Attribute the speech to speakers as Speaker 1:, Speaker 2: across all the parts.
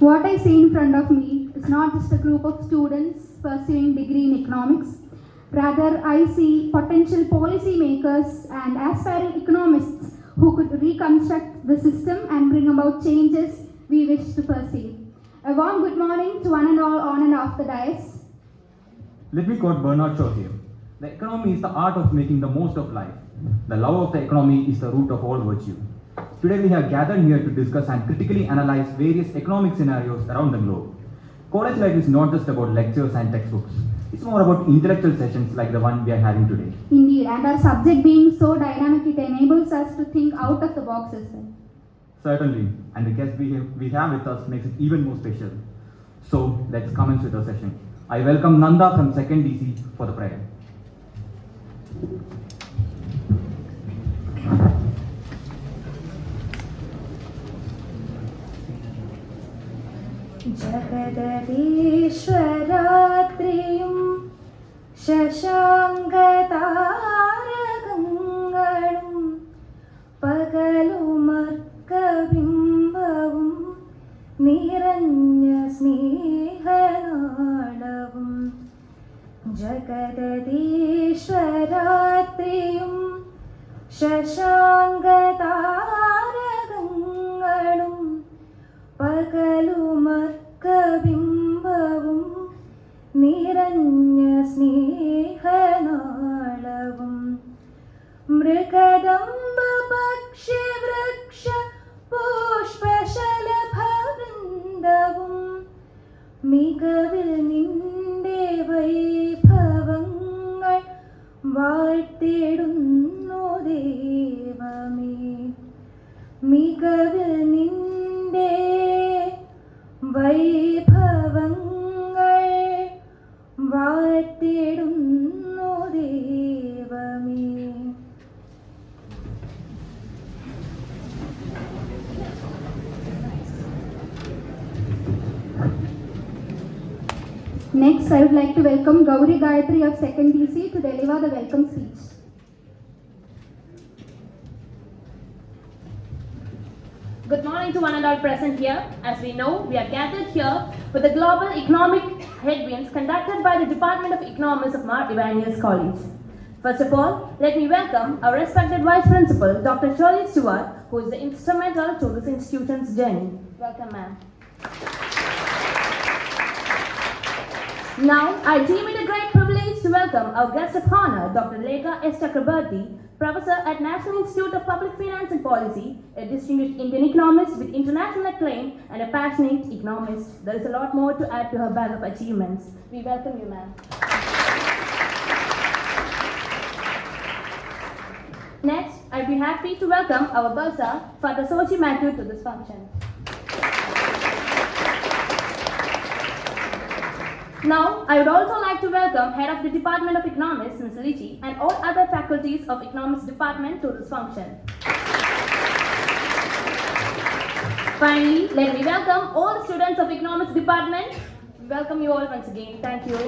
Speaker 1: What I see in front of me is not just a group of students pursuing degree in economics. Rather, I see potential policy makers and aspiring economists who could reconstruct the system and bring about changes we wish to perceive. A warm good morning to one and all on and off the dais.
Speaker 2: Let me quote Bernard Shaw here. The economy is the art of making the most of life. The love of the economy is the root of all virtue. Today we have gathered here to discuss and critically analyze various economic scenarios around the globe. College life is not just about lectures and textbooks. It's more about intellectual sessions like the one we are having today.
Speaker 1: Indeed, and our subject being so dynamic, it enables us to think out of the box as well.
Speaker 2: Certainly, and the guest we have with us makes it even more special. So, let's commence with our session. I welcome Nanda from 2nd DC for the prayer.
Speaker 3: ജഗദീശ്വരാത്രിയും ശശാങ്കതാരകങ്ങളും പകലുമർക്കബിംബവും നിറഞ്ഞ സ്നേഹനാളവും ജഗദീശ്വരാത്രിയും ശശാങ്കതാരകങ്ങളും പകലുമർക്കബിംബവും നിറഞ്ഞ സ്നേഹനാളവും മൃഗദംബ പക്ഷിവൃക്ഷ പുഷ്പശലഭവൃന്ദവും മികവിൽ നിന്റെ വൈഭവങ്ങൾ വാഴ്ത്തിടുന്നു ദൈവമേ. മികവിൽ നിന്റെ വൈഭവങ്ങൾ വാഴ്ത്തിടുന്നു ദൈവമേ.
Speaker 1: Next, I would like to welcome Gauri Gayatri of 2nd DC to deliver the welcome speech.
Speaker 4: Good morning to one and all present here. As we know, we are gathered here for the Global Economic Headwinds conducted by the Department of Economics of Mar Evanius College. First of all, let me welcome our respected Vice Principal, Dr. Shirley Stewart, who is the instrumental to this institution's journey. Welcome, ma'am. Now, I deem it a great privilege to welcome our guest of honor, Dr. Lekha S. Chakraborty, Professor at National Institute of Public Finance and Policy, a distinguished Indian economist with international acclaim and a passionate economist. There is a lot more to add to her bag of achievements. We welcome you, ma'am. Next, I'd be happy to welcome our bursar, Father Soji Matthew, to this function. Now, I would also like to welcome Head of the Department of Economics, Mrs Liji D, and all other faculties of Economics Department to this function. Finally, let me welcome all the students of Economics Department. Welcome you all once again. Thank you.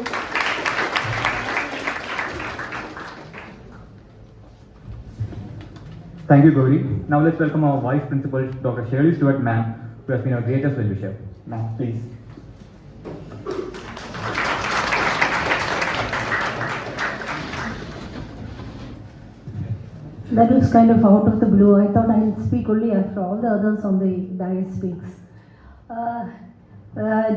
Speaker 2: Thank you, Gauri. Now let's welcome our Vice Principal, Dr. Shirley Stewart, ma'am, who has been our greatest well-wisher. Ma'am, please.
Speaker 5: That was kind of out of the blue. I thought I'd speak only after all the others on the dais speaks.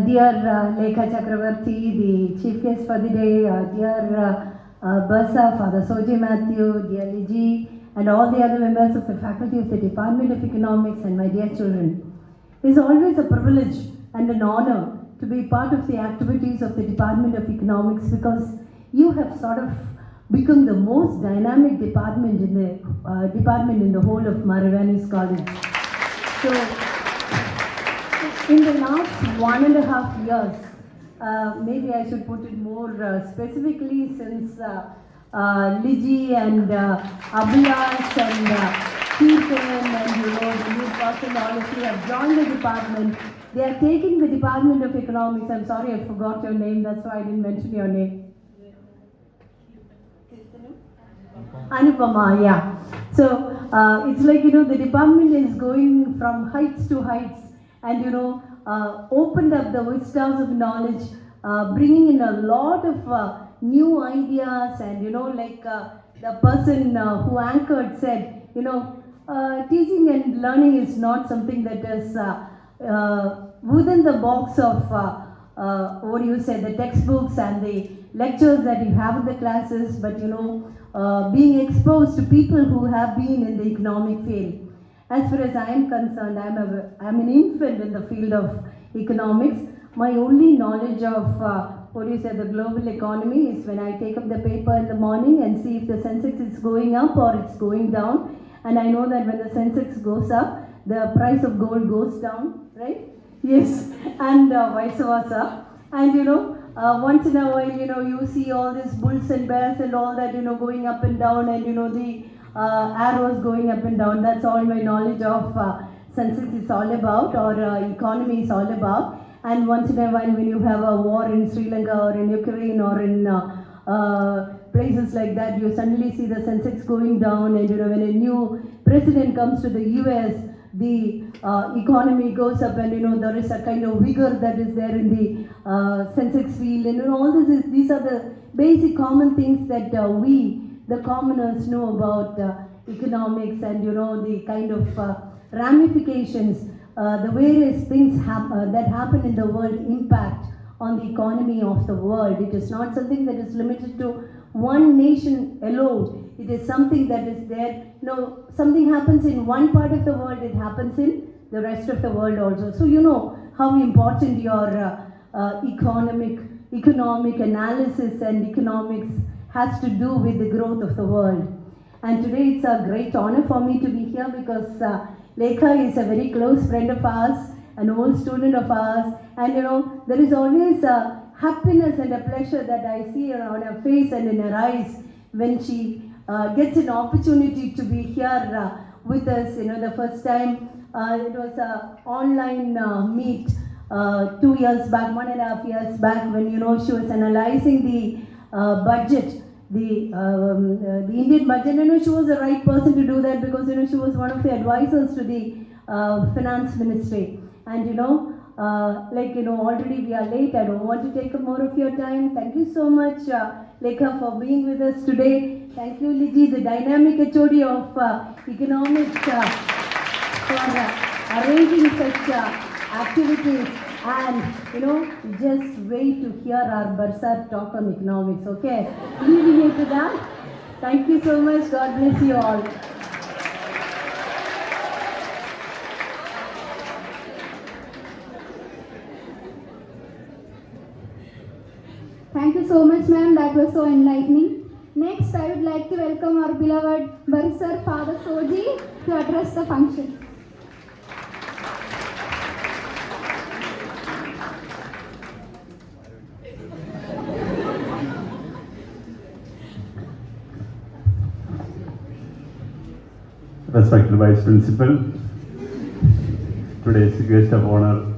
Speaker 5: Dear Lekha Chakraborty, the chief guest for the day, dear Bursa, Father Soji Matthew, dear Liji, and all the other members of the faculty of the Department of Economics, and my dear children. It is always a privilege and an honor to be part of the activities of the Department of Economics, because you have sort of become the most dynamic department in the whole of Mar Evanius College. So, in the last 1.5 years, maybe I should put it more specifically, since Liji and Abhilash and Keetan and the new person, all of you have joined the department. They are taking the Department of Economics. I'm sorry, I forgot your name. That's why I didn't mention your name. Anupama, yeah. So it's like, the department is going from heights to heights, and opened up the vistas of knowledge, bringing in a lot of new ideas. And like the person who anchored said, teaching and learning is not something that is within the box of the textbooks and the lectures that you have in the classes, but being exposed to people who have been in the economic field. As far as I am concerned, I'm an infant in the field of economics. My only knowledge of the global economy is when I take up the paper in the morning and see if the Sensex is going up or it's going down. And I know that when the Sensex goes up, the price of gold goes down, right? Yes, and vice versa. And once in a while, you see all these bulls and bears and all that, going up and down, and the arrows going up and down. That's all my knowledge of Sensex is all about, or economy is all about. And once in a while, when you have a war in Sri Lanka or in Ukraine or in places like that, you suddenly see the Sensex going down. And when a new president comes to the US, the economy goes up, and there is a kind of vigor that is there in the Sensex field. And all these are the basic common things that we, the commoners, know about economics, and the kind of ramifications, the various things that happen in the world impact on the economy of the world. It is not something that is limited to one nation alone. It is something that is there. Something happens in one part of the world, it happens in the rest of the world also. So how important your economic analysis and economics has to do with the growth of the world. And today it's a great honor for me to be here because Lekha is a very close friend of ours, an old student of ours, and there is always a happiness and a pleasure that I see on her face and in her eyes when she gets an opportunity to be here with us. The first time it was an online meet 2 years back, 1.5 years back, when she was analyzing the budget, the Indian budget. She was the right person to do that because she was one of the advisors to the finance ministry. And already we are late. I don't want to take up more of your time. Thank you so much, Lekha, for being with us today. Thank you, Liji, the dynamic HOD of economics, for arranging such activities. And just wait to hear our Barsat talk on economics, okay? Leaving you to that. Thank you so much. God bless you all.
Speaker 1: Thank you so much, ma'am. That was so enlightening. Next, I would like to welcome our beloved Barisar Father Soji to address the function.
Speaker 6: Respected Vice Principal, today's guest of honor,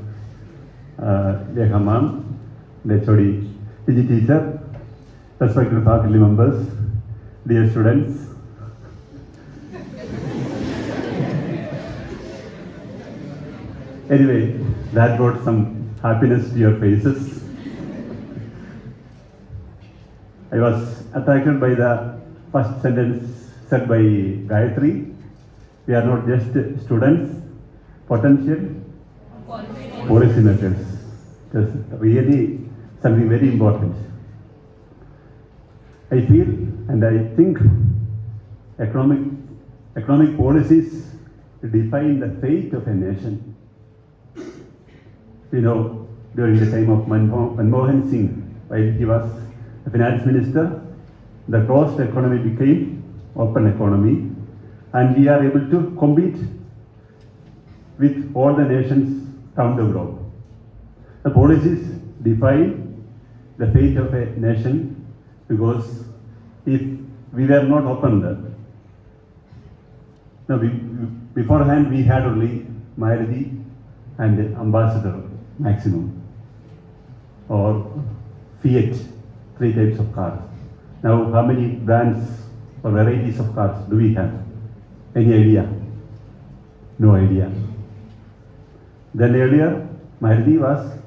Speaker 6: Lekha Ma'am, the HOD, PG teacher, respected faculty members, dear students. Anyway, that brought some happiness to your faces. I was attracted by the first sentence said by Gayatri. We are not just students, potential policymakers. That's really something very important. I feel and I think economic policies define the fate of a nation. During the time of Manmohan Singh, while he was the finance minister, the closed economy became open economy, and we are able to compete with all the nations around the globe. The policies define the fate of a nation because if we were not open, beforehand we had only Maruti and Ambassador maximum, or Fiat, 3 types of cars. Now how many brands or varieties of cars do we have? Any idea? No idea. Then earlier Maruti was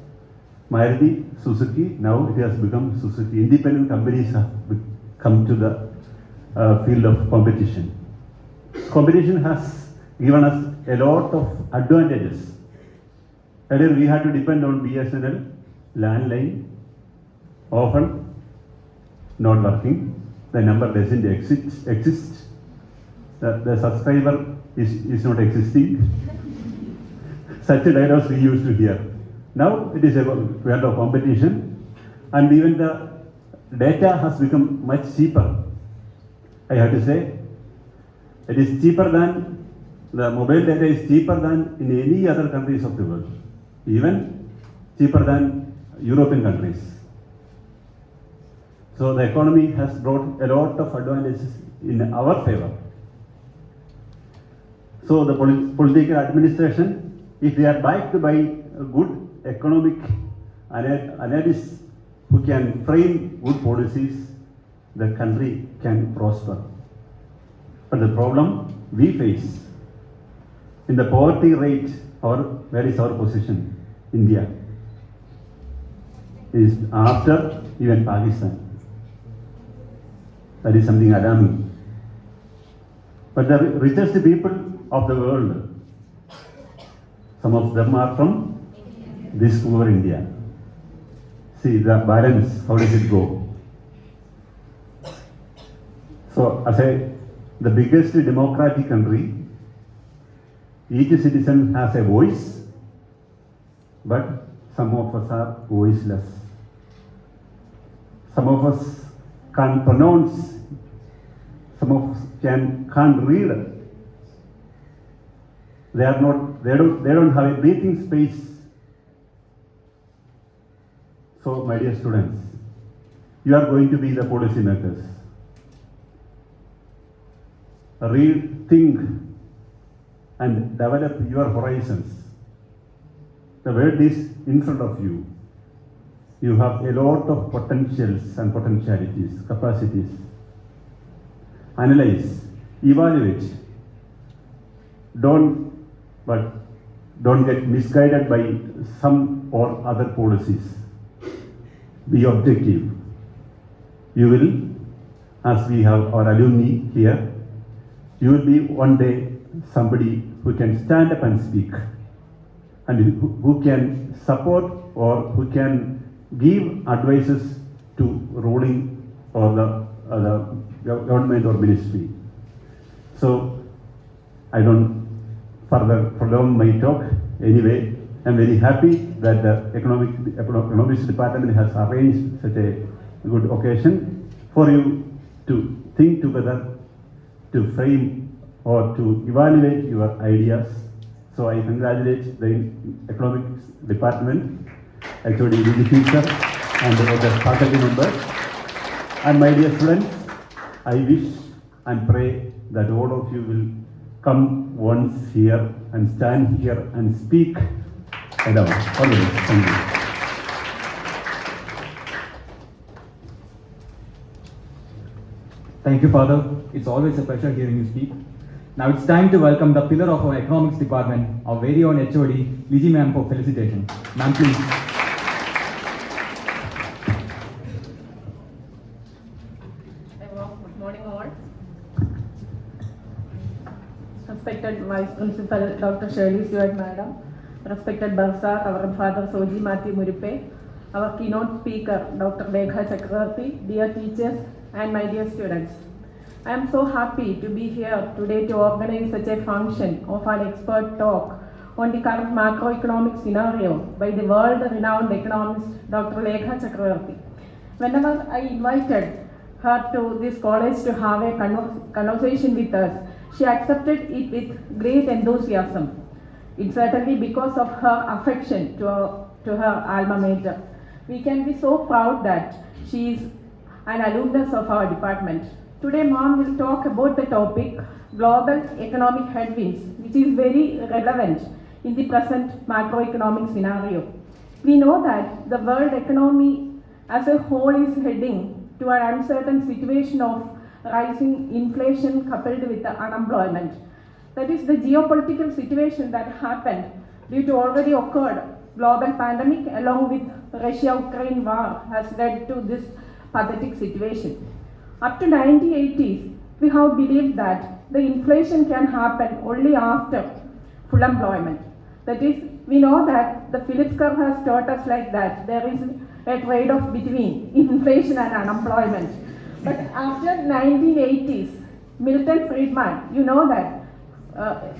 Speaker 6: Maruti, Suzuki, now it has become Suzuki. Independent companies have come to the field of competition. Competition has given us a lot of advantages. Earlier we had to depend on BSNL, landline, often not working. The number doesn't exist. The subscriber is not existing. Such dialogues we used to hear. Now it is a world of competition, and even the data has become much cheaper. I have to say, it is cheaper than, the mobile data is cheaper than in any other countries of the world, even cheaper than European countries. So the economy has brought a lot of advantages in our favor. So the political administration, if they are backed by a good economic analysts who can frame good policies, the country can prosper. But the problem we face in the poverty rate, where is our position? India is after even Pakistan. That is something alarming. But the richest people of the world, some of them are from this poor India. See the balance, how does it go? So as the biggest democratic country, each citizen has a voice, but some of us are voiceless. Some of us can't pronounce, some of us can't read. They don't have a breathing space. So my dear students, you are going to be the policy makers. Read, think, and develop your horizons. The world is in front of you. You have a lot of potentials and potentialities, capacities. Analyze, evaluate. Don't get misguided by some or other policies. Be objective. You will, as we have our alumni here, you will be one day somebody who can stand up and speak, and who can support or who can give advices to ruling or the government or ministry. So I don't further prolong my talk. Anyway, I'm very happy that the economics department has arranged such a good occasion for you to think together, to frame or to evaluate your ideas. So I congratulate the economics department, actually the teacher and the faculty members. And my dear students, I wish and pray that all of you will come once here and stand here and speak aloud. All the best. Thank you.
Speaker 2: Thank you, Father. It's always a pleasure hearing you speak. Now it's time to welcome the pillar of our economics department, our very own HOD, Liji ma'am, for felicitation. Ma'am, please.
Speaker 7: Good morning all. Respected Vice Principal Dr. Shirley Stewart Madam, respected Bursar, Reverend Father Soji Matthew Muripe, our keynote speaker Dr. Lekha Chakraborty, dear teachers and my dear students. I am so happy to be here today to organize such a function of an expert talk on the current macroeconomic scenario by the world-renowned economist Dr. Lekha Chakraborty. Whenever I invited her to this college to have a conversation with us, she accepted it with great enthusiasm. It's certainly because of her affection to her alma mater. We can be so proud that she is an alumnus of our department. Today, Mom will talk about the topic global economic headwinds, which is very relevant in the present macroeconomic scenario. We know that the world economy as a whole is heading to an uncertain situation of rising inflation coupled with the unemployment. That is the geopolitical situation that happened due to already occurred global pandemic along with Russia-Ukraine war has led to this pathetic situation. Up to 1980s, we have believed that the inflation can happen only after full employment. That is, we know that the Phillips curve has taught us like that there is a trade-off between inflation and unemployment. But after 1980s, Milton Friedman, you know that,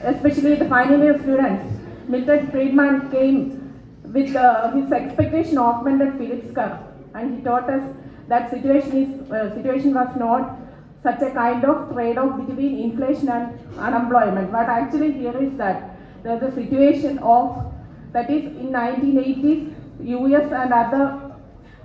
Speaker 7: especially the final year students, Milton Friedman came with his expectation augmented Phillips curve, and he taught us that situation was not such a kind of trade-off between inflation and unemployment. But actually here is that there is a situation of, that is in 1980s, US and other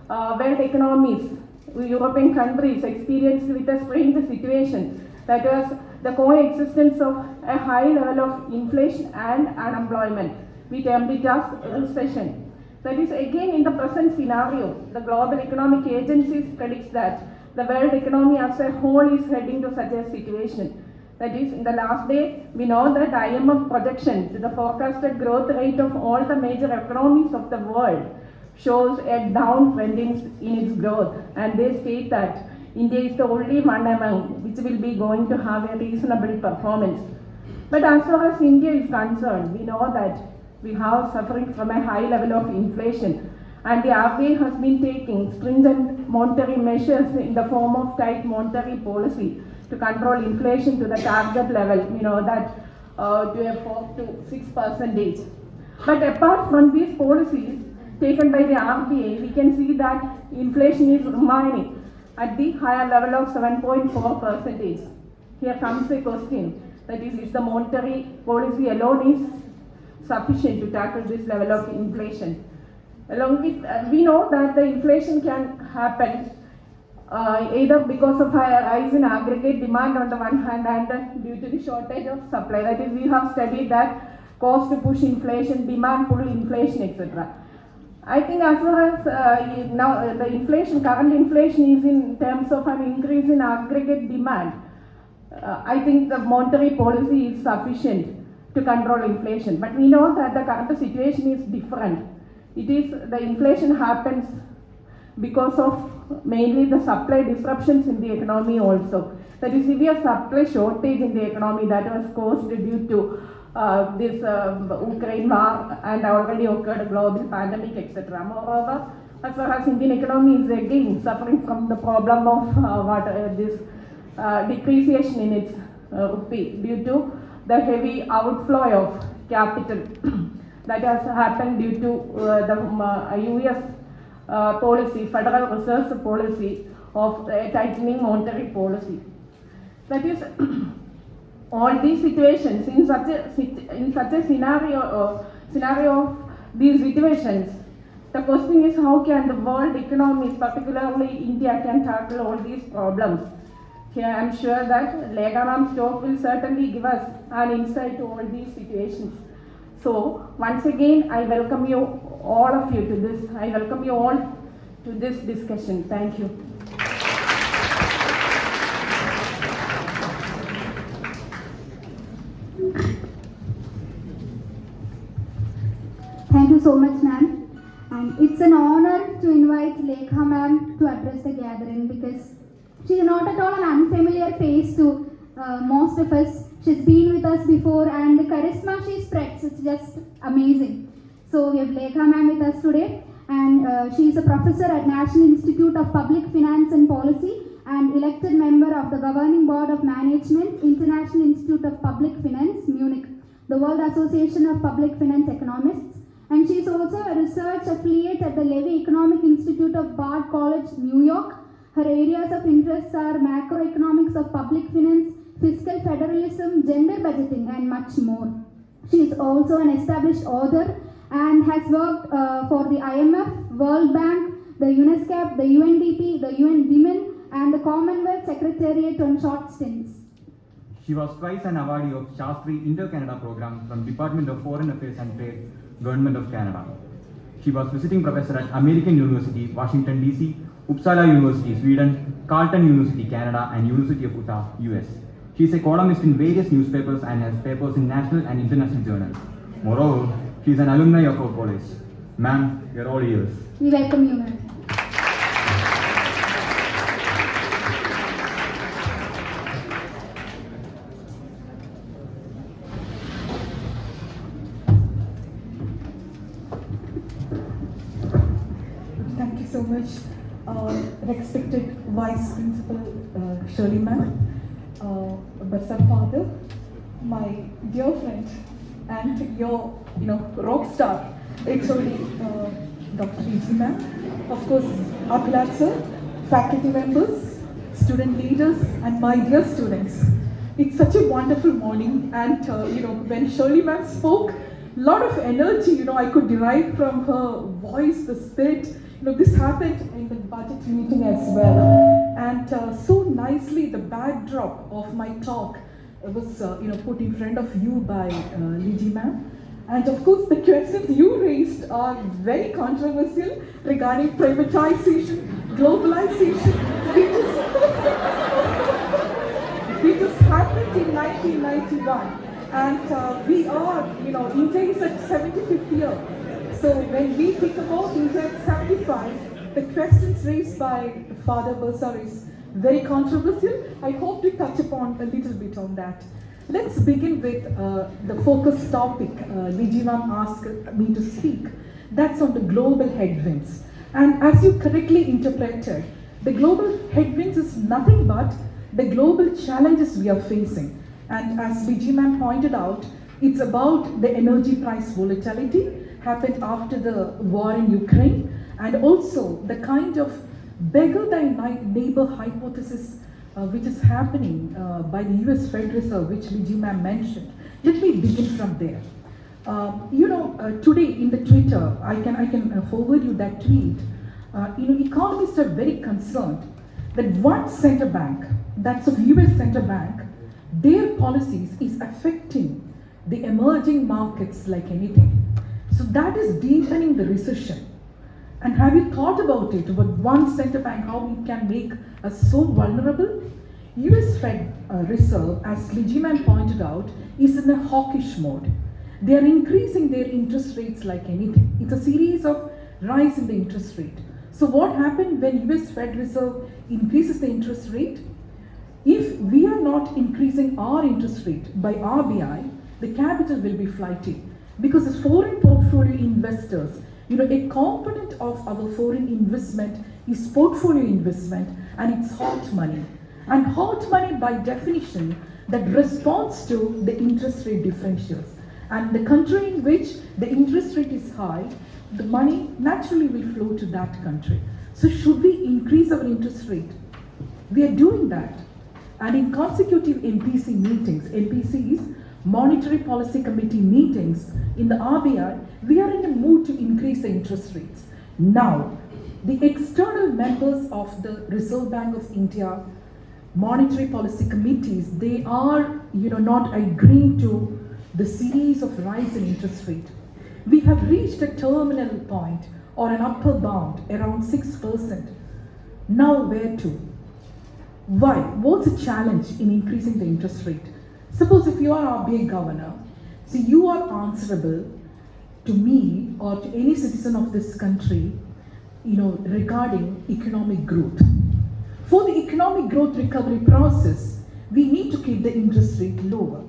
Speaker 7: world economies, European countries experienced with a strange situation, that was the coexistence of a high level of inflation and unemployment. We termed it as recession. That is, again in the present scenario, the global economic agencies predict that the world economy as a whole is heading to such a situation. That is, in the last day, we know that IMF projections, the forecasted growth rate of all the major economies of the world shows a downtrend in its growth, and they state that India is the only one among which will be going to have a reasonable performance. But as far as India is concerned, we know that we have suffering from a high level of inflation, and the RBI has been taking stringent monetary measures in the form of tight monetary policy to control inflation to the target level, we know that to a 4 to 6%. But apart from these policies taken by the RBI, we can see that inflation is remaining at the higher level of 7.4%. Here comes a question, that is the monetary policy alone is sufficient to tackle this level of inflation? Along with, we know that the inflation can happen either because of a rise in aggregate demand on the one hand and due to the shortage of supply. That is, we have studied that cost to push inflation, demand pull inflation, etc. I think as far as now the inflation, current inflation is in terms of an increase in aggregate demand. I think the monetary policy is sufficient to control inflation. But we know that the current situation is different. It is, the inflation happens because of mainly the supply disruptions in the economy also. There is severe supply shortage in the economy that was caused due to this Ukraine war and already occurred global pandemic, etc. Moreover, as far as Indian economy is again suffering from the problem of this depreciation in its rupee due to the heavy outflow of capital that has happened due to the US policy, Federal Reserve's policy of tightening monetary policy. That is, all these situations, in such a scenario of these situations, the question is how can the world economies, particularly India, can tackle all these problems? Here I am sure that Lekha ma'am's talk will certainly give us an insight to all these situations. So once again, I welcome you, all of you, to this. I welcome you all to this discussion. Thank you.
Speaker 1: Thank you so much, ma'am. And it's an honor to invite Lekha ma'am to address the gathering because she's not at all an unfamiliar face to most of us. She's been with us before and the charisma she spreads, it's just amazing. So we have Lekha ma'am with us today, and she is a professor at National Institute of Public Finance and Policy and elected member of the Governing Board of Management, International Institute of Public Finance, Munich, the World Association of Public Finance Economists. And she is also a research affiliate at the Levy Economic Institute of Bard College, New York. Her areas of interest are macroeconomics of public finance, fiscal federalism, gender budgeting, and much more. She is also an established author and has worked for the IMF, World Bank, the UNESCAP, the UNDP, the UN Women, and the Commonwealth Secretariat on short stints.
Speaker 2: She was twice an awardee of Shastri Inter-Canada program from Department of Foreign Affairs and Trade, Government of Canada. She was visiting professor at American University, Washington DC, Uppsala University, Sweden, Carleton University, Canada, and University of Utah, US. She is a columnist in various newspapers and has papers in national and international journals. Moreover, she is an alumni of our college. Ma'am, we are all ears.
Speaker 1: We welcome you, ma'am.
Speaker 8: Thank you so much, respected Vice Principal Shirley ma'am, Basar father, my dear friend, and your rock star, HOD Dr. Liji ma'am, of course Abhilash sir, faculty members, student leaders, and my dear students. It's such a wonderful morning, and when Shirley ma'am spoke, lot of energy, I could derive from her voice, the spirit. This happened in the budget meeting as well, and so nicely the backdrop of my talk was put in front of you by Liji ma'am. And of course the questions you raised are very controversial regarding privatization, globalization, which just happened in 1991. And we are, India is at 75th year. So when we think about India at 75, the questions raised by Father Basar is very controversial. I hope to touch upon a little bit on that. Let's begin with the focus topic Liji ma'am asked me to speak. That's on the global headwinds. And as you correctly interpreted, the global headwinds is nothing but the global challenges we are facing. And as Liji ma'am pointed out, it's about the energy price volatility happened after the war in Ukraine, and also the kind of beggar thy neighbor hypothesis which is happening by the US Fed Reserve, which Liji ma'am mentioned. Let me begin from there. Today in the Twitter, I can forward you that tweet. Economists are very concerned that one center bank, that's of US center bank, their policies is affecting the emerging markets like anything. So that is deepening the recession. And have you thought about it, about one center bank, how it can make us so vulnerable? US Fed Reserve, as Liji ma'am pointed out, is in a hawkish mode. They are increasing their interest rates like anything. It's a series of rise in the interest rate. So what happened when US Fed Reserve increases the interest rate? If we are not increasing our interest rate by RBI, the capital will be flighty. Because as foreign portfolio investors, a component of our foreign investment is portfolio investment, and it's hot money. And hot money by definition that responds to the interest rate differentials. And the country in which the interest rate is high, the money naturally will flow to that country. So should we increase our interest rate? We are doing that. And in consecutive MPC meetings, MPCs, Monetary Policy Committee meetings in the RBI, we are in a mood to increase the interest rates. Now, the external members of the Reserve Bank of India, Monetary Policy Committees, they are not agreeing to the series of rise in interest rate. We have reached a terminal point or an upper bound around 6%. Now where to? Why? What's the challenge in increasing the interest rate? Suppose if you are RBI governor, so you are answerable to me or to any citizen of this country, regarding economic growth. For the economic growth recovery process, we need to keep the interest rate lower.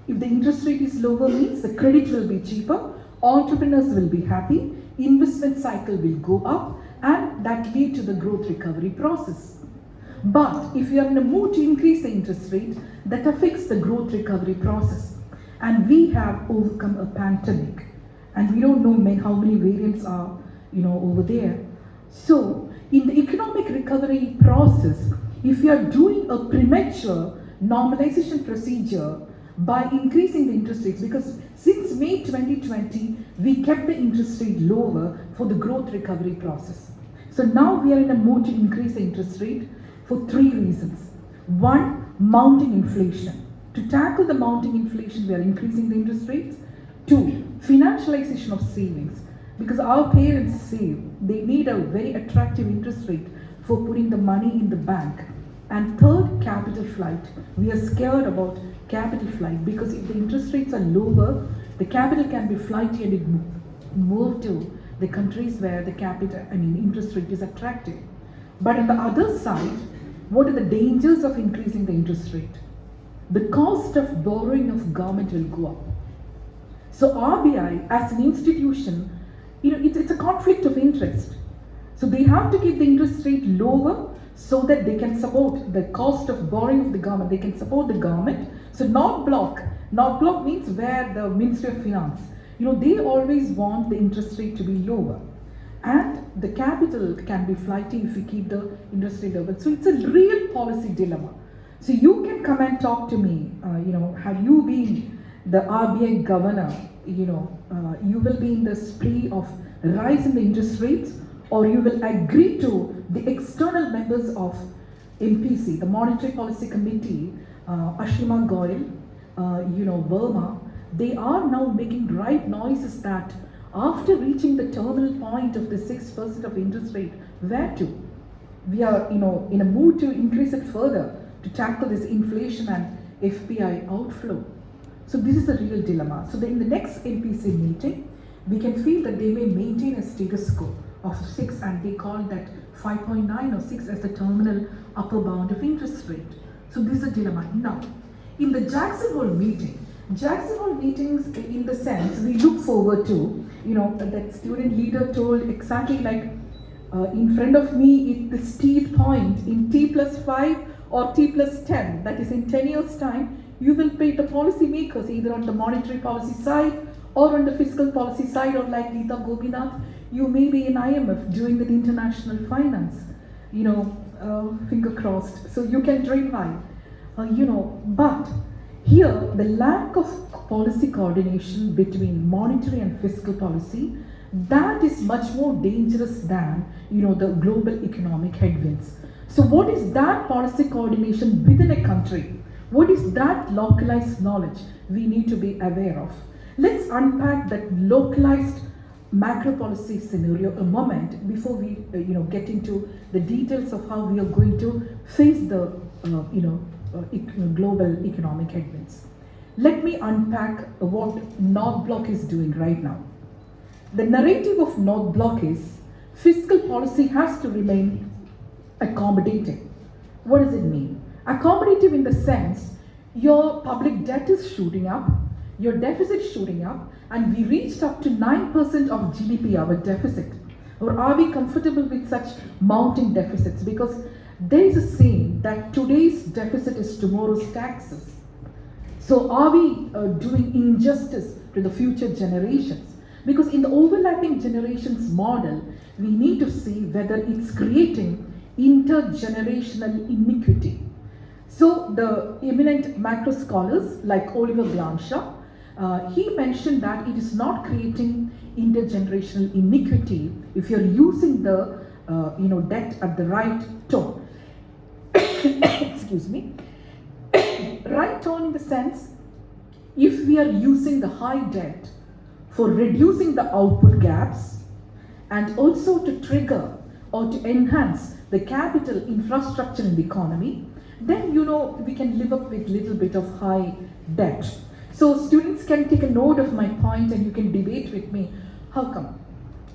Speaker 8: If the interest rate is lower, means the credit will be cheaper, entrepreneurs will be happy, investment cycle will go up, and that lead to the growth recovery process. But if you are in a mood to increase the interest rate, that affects the growth recovery process. And we have overcome a pandemic, and we don't know how many variants are, over there. So in the economic recovery process, if you are doing a premature normalization procedure by increasing the interest rates, because since May 2020, we kept the interest rate lower for the growth recovery process. So now we are in a mood to increase the interest rate for three reasons. One, mounting inflation. To tackle the mounting inflation, we are increasing the interest rates. Two, financialization of savings. Because our parents save, they need a very attractive interest rate for putting the money in the bank. And third, capital flight. We are scared about capital flight because if the interest rates are lower, the capital can be flighty and it move to the countries where the interest rate is attractive. But on the other side, what are the dangers of increasing the interest rate? The cost of borrowing of government will go up. So RBI as an institution, it's a conflict of interest. So they have to keep the interest rate lower so that they can support the cost of borrowing of the government. They can support the government. So not block means where the Ministry of Finance, they always want the interest rate to be lower. And the capital can be flighty if you keep the interest rate lower. So it's a real policy dilemma. So you can come and talk to me, have you been the RBI governor, you will be in the spree of rise in the interest rates, or you will agree to the external members of MPC, the Monetary Policy Committee, Ashima Goyal, Verma, they are now making right noises that after reaching the terminal point of the 6% of interest rate, where to? We are, in a mood to increase it further to tackle this inflation and FPI outflow. So this is a real dilemma. So in the next MPC meeting, we can feel that they may maintain a status quo of 6, and they call that 5.9 or 6 as the terminal upper bound of interest rate. So this is a dilemma. Now, in the Jackson Hole meetings, in the sense we look forward to, that student leader told exactly like in front of me, the steep point in T+5 or T+10, that is in 10 years time, you will pay the policy makers either on the monetary policy side or on the fiscal policy side, or like Geeta Gopinath, you may be in IMF doing the international finance, finger crossed, so you can dream high, but here the lack of policy coordination between monetary and fiscal policy, that is much more dangerous than, the global economic headwinds. So what is that policy coordination within a country? What is that localized knowledge we need to be aware of? Let's unpack that localized macro policy scenario a moment before we get into the details of how we are going to face the global economic headwinds. Let me unpack what North Bloc is doing right now. The narrative of North Bloc is fiscal policy has to remain accommodating. What does it mean? Accommodative in the sense your public debt is shooting up, your deficit is shooting up, and we reached up to 9% of GDP, our deficit. Or are we comfortable with such mounting deficits? Because there is a saying that today's deficit is tomorrow's taxes. So are we doing injustice to the future generations? Because in the overlapping generations model, we need to see whether it's creating intergenerational iniquity. So the eminent macro scholars like Oliver Blanchard, he mentioned that it is not creating intergenerational iniquity if you're using the debt at the right tone. Excuse me. Right tone in the sense, if we are using the high debt for reducing the output gaps and also to trigger or to enhance the capital infrastructure in the economy, then we can live up with little bit of high debt. So students can take a note of my point and you can debate with me. How come?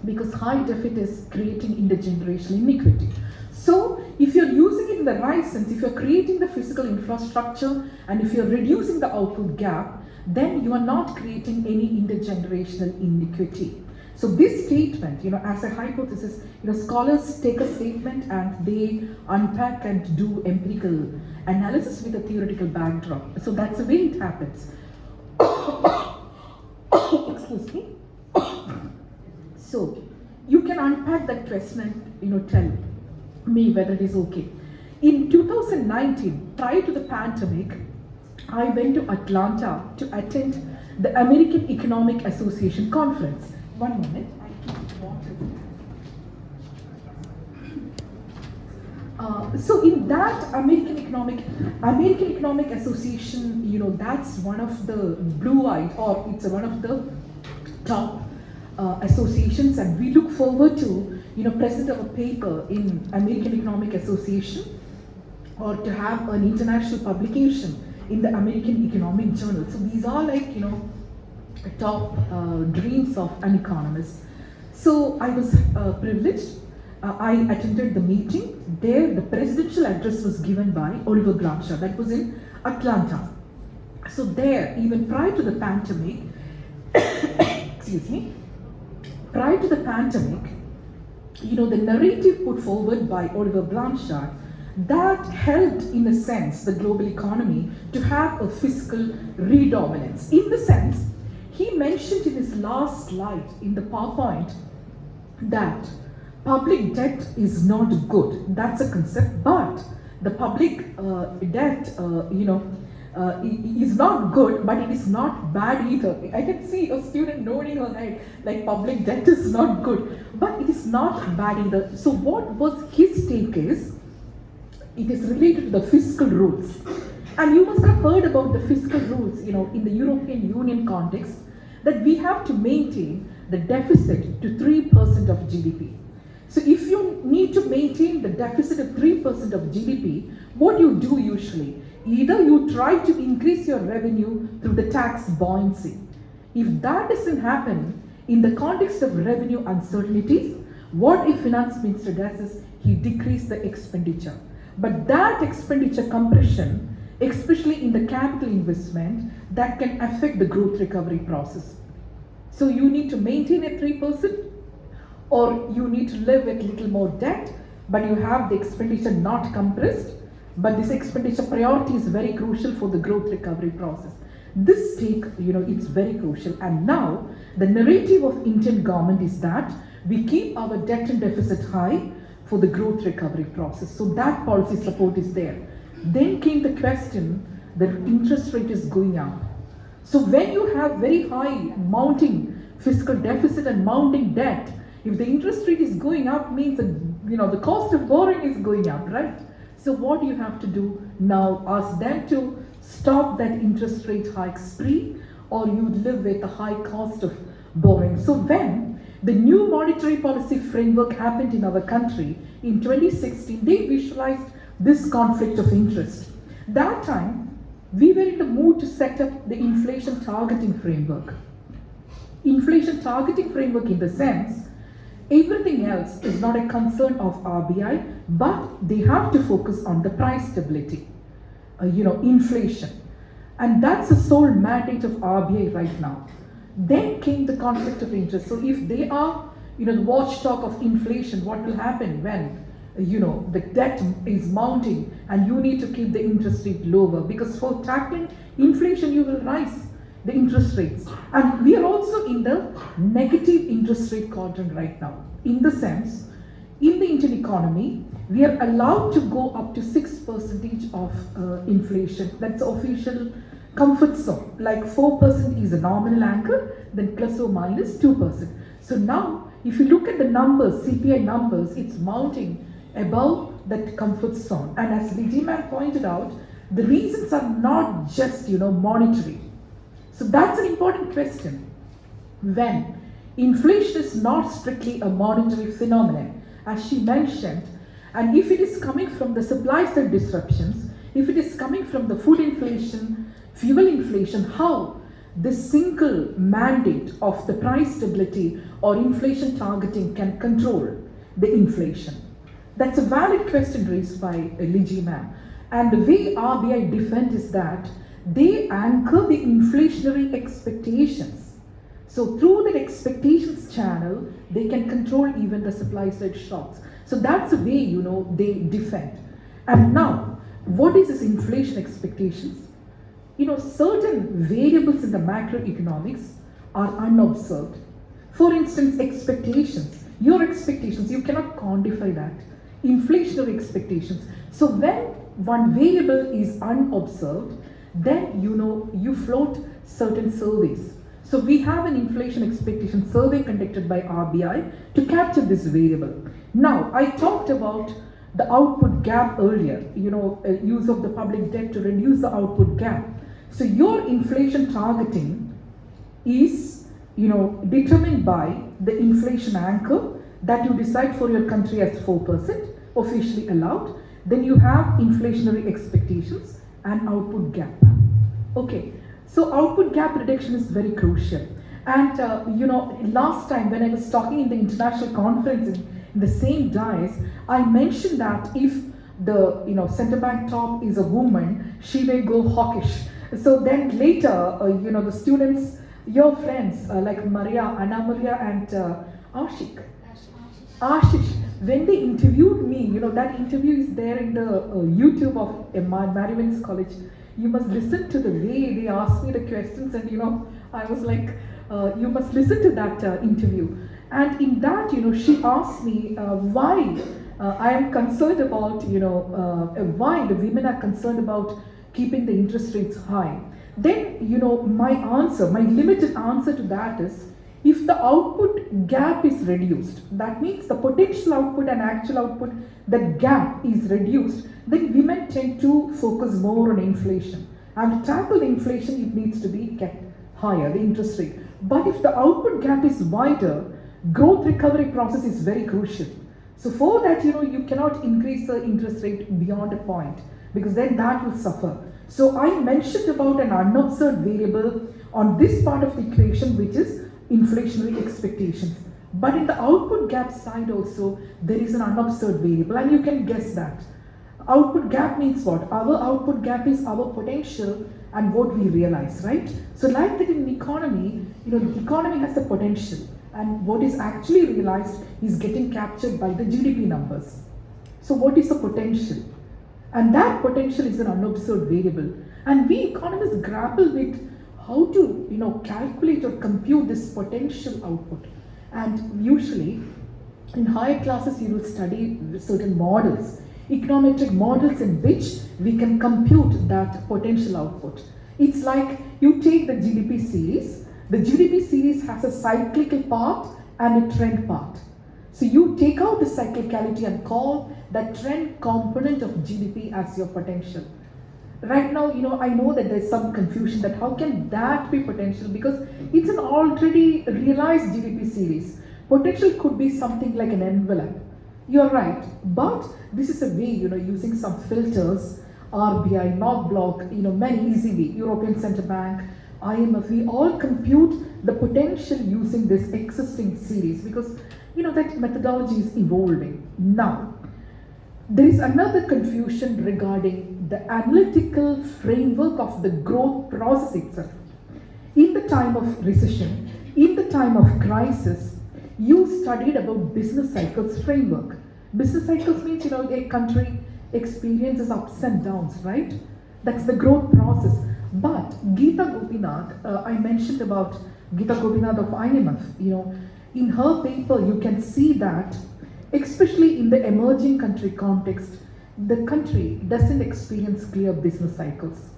Speaker 8: Because high deficit is creating intergenerational iniquity. So if you're using it in the right sense, if you're creating the physical infrastructure and if you're reducing the output gap, then you are not creating any intergenerational iniquity. So this statement, as a hypothesis, scholars take a statement and they unpack and do empirical analysis with a theoretical backdrop. So that's the way it happens. Excuse me. So you can unpack that question and tell me whether it is okay. In 2019, prior to the pandemic, I went to Atlanta to attend the American Economic Association conference. One moment, I keep water. So in that American Economic Association, that's one of the blue-eyed, or it's one of the top associations, and we look forward to present our paper in American Economic Association or to have an international publication in the American Economic Journal. So these are like top dreams of an economist. So I was privileged. I attended the meeting. There, the presidential address was given by Oliver Gramsci. That was in Atlanta. So there, even prior to the pandemic, excuse me, prior to the pandemic, the narrative put forward by Oliver Gramsci that helped, in a sense, the global economy to have a fiscal redominance. In the sense, he mentioned in his last slide in the PowerPoint that public debt is not good. That's a concept, but the public debt, is not good, but it is not bad either. I can see a student nodding her head like public debt is not good, but it is not bad either. So what was his take is, it is related to the fiscal rules. And you must have heard about the fiscal rules, in the European Union context, that we have to maintain the deficit to 3% of GDP. So if you need to maintain the deficit of 3% of GDP, what you do usually, either you try to increase your revenue through the tax buoyancy. If that doesn't happen, in the context of revenue uncertainties, what a finance minister does is he decreases the expenditure. But that expenditure compression, especially in the capital investment, that can affect the growth recovery process. So you need to maintain at 3%, or you need to live with little more debt, but you have the expenditure not compressed, but this expenditure priority is very crucial for the growth recovery process. This take, it's very crucial. And now, the narrative of Indian government is that we keep our debt and deficit high for the growth recovery process. So that policy support is there. Then came the question, the interest rate is going up. So when you have very high mounting fiscal deficit and mounting debt, if the interest rate is going up, means that the cost of borrowing is going up, right? So what do you have to do now? Ask them to stop that interest rate hike spree, or you live with a high cost of borrowing. So when the new monetary policy framework happened in our country in 2016, they visualized this conflict of interest. That time, we were in the mood to set up the inflation targeting framework. Inflation targeting framework in the sense, everything else is not a concern of RBI, but they have to focus on the price stability, inflation. And that's the sole mandate of RBI right now. Then came the conflict of interest. So if they are, the watchdog of inflation, what will happen when, the debt is mounting and you need to keep the interest rate lower? Because for tackling inflation, you will rise the interest rates. And we are also in the negative interest rate quadrant right now. In the sense, in the Indian economy, we are allowed to go up to 6% of inflation. That's the official comfort zone. Like 4% is a nominal anchor, then plus or minus 2%. So now, if you look at the numbers, CPI numbers, it's mounting above that comfort zone. And as Liji ma'am pointed out, the reasons are not just, monetary. So that's an important question. When inflation is not strictly a monetary phenomenon, as she mentioned, and if it is coming from the supply side disruptions, if it is coming from the food inflation, fuel inflation, how the single mandate of the price stability or inflation targeting can control the inflation? That's a valid question raised by Liji ma'am. And the way RBI defend is that they anchor the inflationary expectations. So through that expectations channel, they can control even the supply side shocks. So that's the way, they defend. And now, what is this inflation expectations? Certain variables in the macroeconomics are unobserved. For instance, expectations. Your expectations, you cannot quantify that. Inflationary expectations. So when one variable is unobserved, then you float certain surveys. So we have an inflation expectation survey conducted by RBI to capture this variable. Now, I talked about the output gap earlier, use of the public debt to reduce the output gap. So your inflation targeting is, determined by the inflation anchor that you decide for your country as 4%, officially allowed. Then you have inflationary expectations and output gap. Okay, so output gap reduction is very crucial. And last time when I was talking in the international conference in the same dais, I mentioned that if the centre bank top is a woman, she may go hawkish. So then later, the students, your friends like Anna Maria and Ashish, when they interviewed me, that interview is there in the YouTube of Marivans College. You must listen to the way they asked me the questions, and I was like, you must listen to that interview. And in that, she asked me why I am concerned about, why the women are concerned about keeping the interest rates high. Then, my limited answer to that is, if the output gap is reduced, that means the potential output and actual output, the gap is reduced, then women tend to focus more on inflation. And to tackle the inflation, it needs to be kept higher, the interest rate. But if the output gap is wider, growth recovery process is very crucial. So for that, you cannot increase the interest rate beyond a point, because then that will suffer. So I mentioned about an unobserved variable on this part of the equation, which is inflationary expectations. But in the output gap side also, there is an unobserved variable, and you can guess that. Output gap means what? Our output gap is our potential and what we realize, right? So like that in economy, the economy has a potential, and what is actually realized is getting captured by the GDP numbers. So what is the potential? And that potential is an unobserved variable. And we economists grapple with how to calculate or compute this potential output. And usually in higher classes you will study certain models, econometric models in which we can compute that potential output. It's like you take the GDP series. The GDP series has a cyclical part and a trend part. So you take out the cyclicality and call that trend component of GDP as your potential. Right now, I know that there's some confusion that how can that be potential, because it's an already realized GDP series. Potential could be something like an envelope. You're right, but this is a way, using some filters, RBI, not block, many easy way, European Central Bank, IMF, we all compute the potential using this existing series, because that methodology is evolving. Now, there is another confusion regarding the analytical framework of the growth process itself. In the time of recession, in the time of crisis, you studied about business cycles framework. Business cycles means, a country experiences ups and downs, right? That's the growth process. But Geeta Gopinath, I mentioned about Geeta Gopinath of IMF, in her paper you can see that, especially in the emerging country context, the country doesn't experience clear business cycles.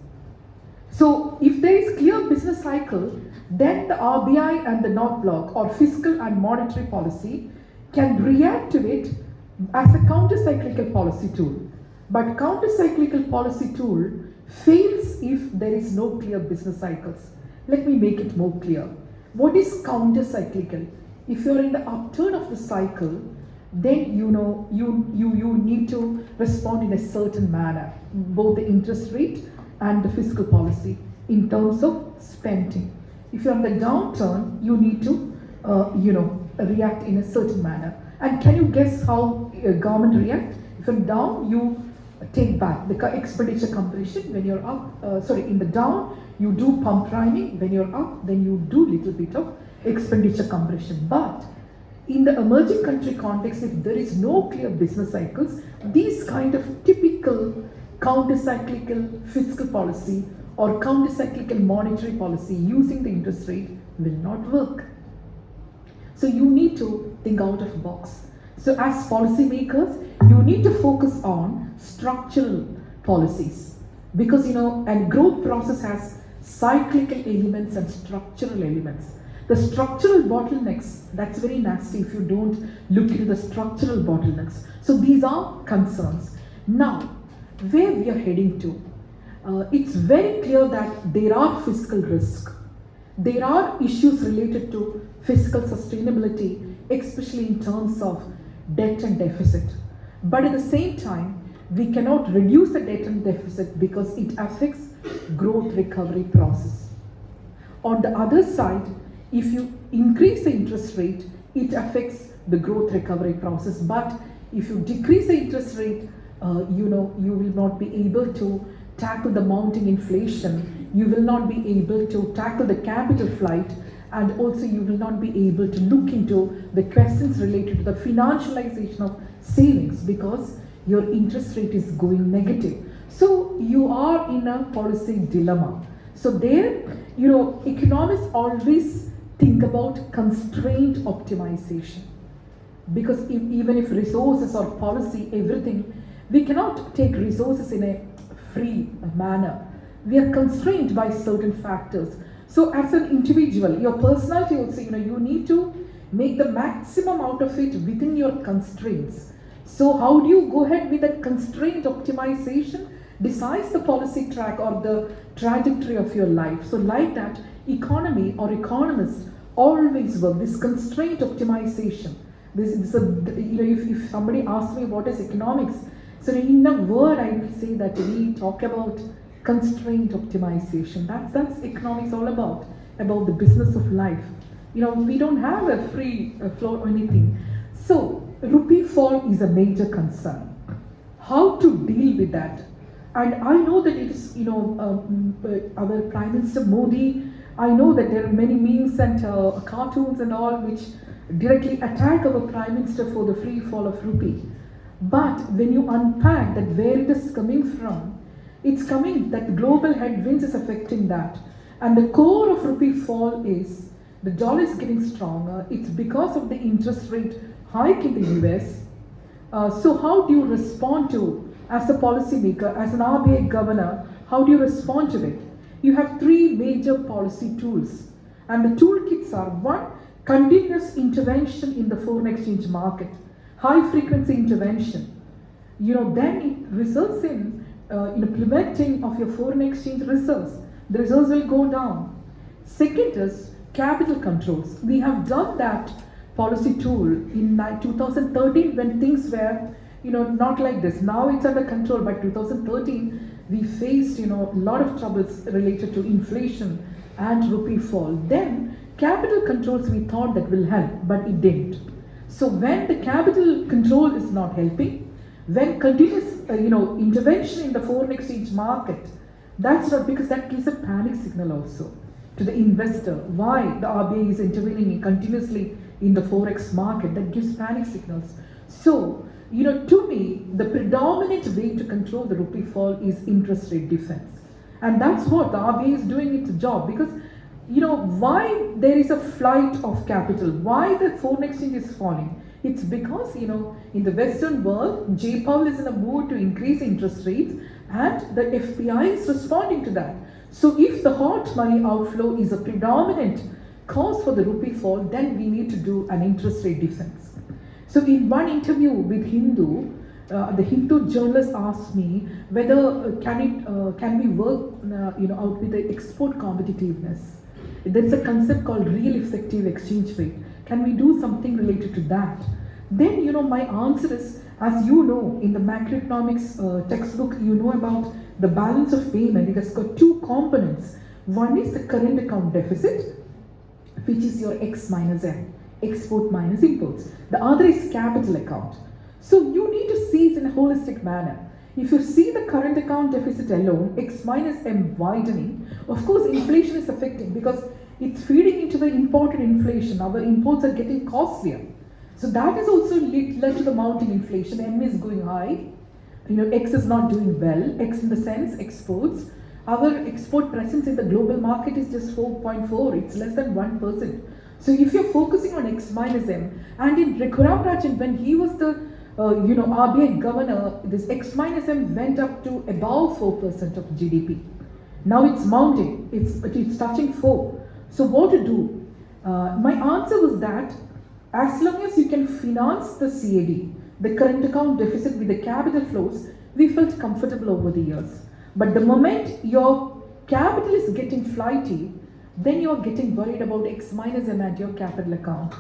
Speaker 8: So if there is clear business cycle, then the RBI and the North Block or fiscal and monetary policy can react to it as a counter-cyclical policy tool. But counter-cyclical policy tool fails if there is no clear business cycles. Let me make it more clear. What is counter-cyclical? If you're in the upturn of the cycle, then you need to respond in a certain manner, both the interest rate and the fiscal policy in terms of spending. If you're in the downturn, you need to react in a certain manner. And can you guess how government react? If you're down, you take back the expenditure completion. When you're up, in the down, you do pump priming. When you're up, then you do little bit of expenditure compression. But in the emerging country context, if there is no clear business cycles, these kind of typical counter-cyclical fiscal policy or counter-cyclical monetary policy using the interest rate will not work. So you need to think out of the box. So as policymakers, you need to focus on structural policies, because and growth process has cyclical elements and structural elements. The structural bottlenecks, that's very nasty if you don't look into the structural bottlenecks. So these are concerns. Now, where we are heading to, it's very clear that there are fiscal risks. There are issues related to fiscal sustainability, especially in terms of debt and deficit. But at the same time, we cannot reduce the debt and deficit because it affects growth recovery process. On the other side, if you increase the interest rate, it affects the growth recovery process. But if you decrease the interest rate, you will not be able to tackle the mounting inflation. You will not be able to tackle the capital flight, and also you will not be able to look into the questions related to the financialization of savings, because your interest rate is going negative. So you are in a policy dilemma. So there, economists always think about constraint optimization, because even if resources or policy, everything, we cannot take resources in a free manner. We are constrained by certain factors. So as an individual, your personality also, you need to make the maximum out of it within your constraints. So how do you go ahead with that constraint optimization? Decides the policy track or the trajectory of your life. So like that, economy or economists always work this constraint optimization. If somebody asks me what is economics, so in a word I will say that we talk about constraint optimization. That's economics all about the business of life. We don't have a free flow or anything. So rupee fall is a major concern. How to deal with that? And I know that it is, our Prime Minister Modi, I know that there are many memes and cartoons and all which directly attack our Prime Minister for the free fall of rupee. But when you unpack that where it is coming from, it's coming that global headwinds is affecting that. And the core of rupee fall is the dollar is getting stronger. It's because of the interest rate hike in the US. So how do you respond to, as a policymaker, as an RBI governor, how do you respond to it? You have three major policy tools. And the toolkits are: one, continuous intervention in the foreign exchange market, high frequency intervention. Then it results in implementing of your foreign exchange reserves. The reserves will go down. Second is capital controls. We have done that policy tool in 2013 when things were not like this. Now it's under control. By 2013 we faced a lot of troubles related to inflation and rupee fall. Then capital controls we thought that will help, but it didn't. So when the capital control is not helping, when continuous intervention in the foreign exchange market, that's not, because that gives a panic signal also to the investor. Why the RBI is intervening continuously in the forex market? That gives panic signals. So to me, the predominant way to control the rupee fall is interest rate defense, and that's what the RBI is doing its job. Because why there is a flight of capital, why the foreign exchange is falling? It's because in the Western world, J. Powell is in a mood to increase interest rates, and the FPI is responding to that. So if the hot money outflow is a predominant cause for the rupee fall, then we need to do an interest rate defense. So in one interview with Hindu, the Hindu journalist asked me whether can we work out with the export competitiveness. There is a concept called real effective exchange rate. Can we do something related to that? Then my answer is, as in the macroeconomics textbook, about the balance of payment. It has got two components. One is the current account deficit, which is your X minus M, export minus imports. The other is capital account. So you need to see it in a holistic manner. If you see the current account deficit alone, X minus M widening, of course inflation is affecting, because it's feeding into the imported inflation. Our imports are getting costlier. So that is also led to the mounting inflation. M is going high. X is not doing well. X in the sense exports. Our export presence in the global market is just 4.4. It's less than 1%. So if you're focusing on X minus M, and in Raghuram Rajan, when he was the RBI governor, this X minus M went up to above 4% of GDP. Now it's mounting. It's touching 4. So what to do? My answer was that as long as you can finance the CAD, the current account deficit, with the capital flows, we felt comfortable over the years. But the moment your capital is getting flighty, then you're getting worried about X minus M at your capital account.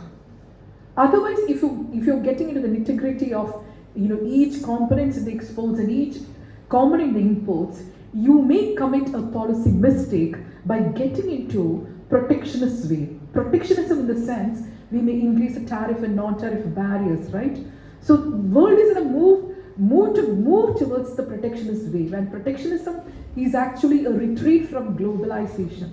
Speaker 8: Otherwise, if you're getting into the nitty-gritty of each component in the exports and each component in the imports, you may commit a policy mistake by getting into protectionist way. protectionism in the sense we may increase the tariff and non-tariff barriers, right? So world is in a move towards the protectionist wave, and protectionism is actually a retreat from globalization.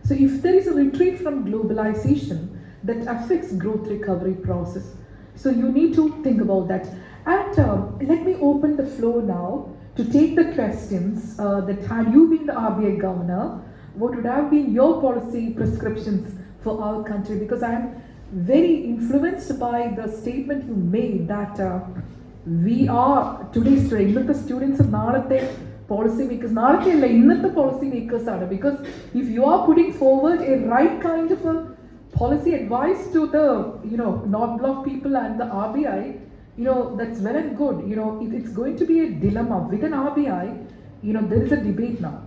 Speaker 8: So if there is a retreat from globalization, that affects growth recovery process. So you need to think about that. And let me open the floor now to take the questions that had you been the RBI governor, what would have been your policy prescriptions for our country? Because I am very influenced by the statement you made that we are today's students, the students of Nalathe policy makers, Nalathe policy makers are, because if you are putting forward a right kind of a policy advice to the North Block people and the RBI, that's well and good. It's going to be a dilemma within RBI. There is a debate now.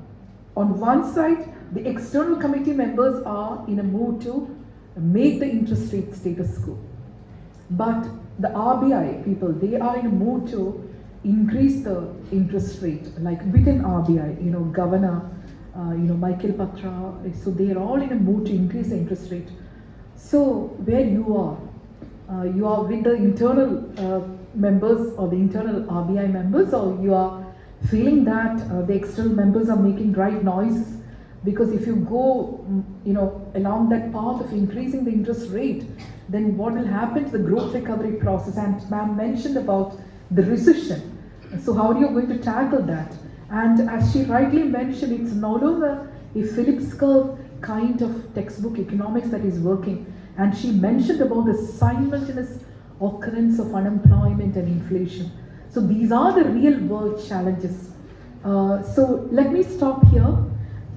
Speaker 8: On one side, the external committee members are in a mood to make the interest rate status quo, but the RBI people, they are in a mood to increase the interest rate, like within RBI. Governor, Michael Patra. So they are all in a mood to increase the interest rate. So where you are with the internal members or the internal RBI members, or you are feeling that the external members are making right noises? Because if you go, along that path of increasing the interest rate, then what will happen to the growth recovery process? And ma'am mentioned about the recession. So how are you going to tackle that? And as she rightly mentioned, it's no longer a Phillips curve kind of textbook economics that is working. And she mentioned about the simultaneous occurrence of unemployment and inflation. So these are the real world challenges. So let me stop here.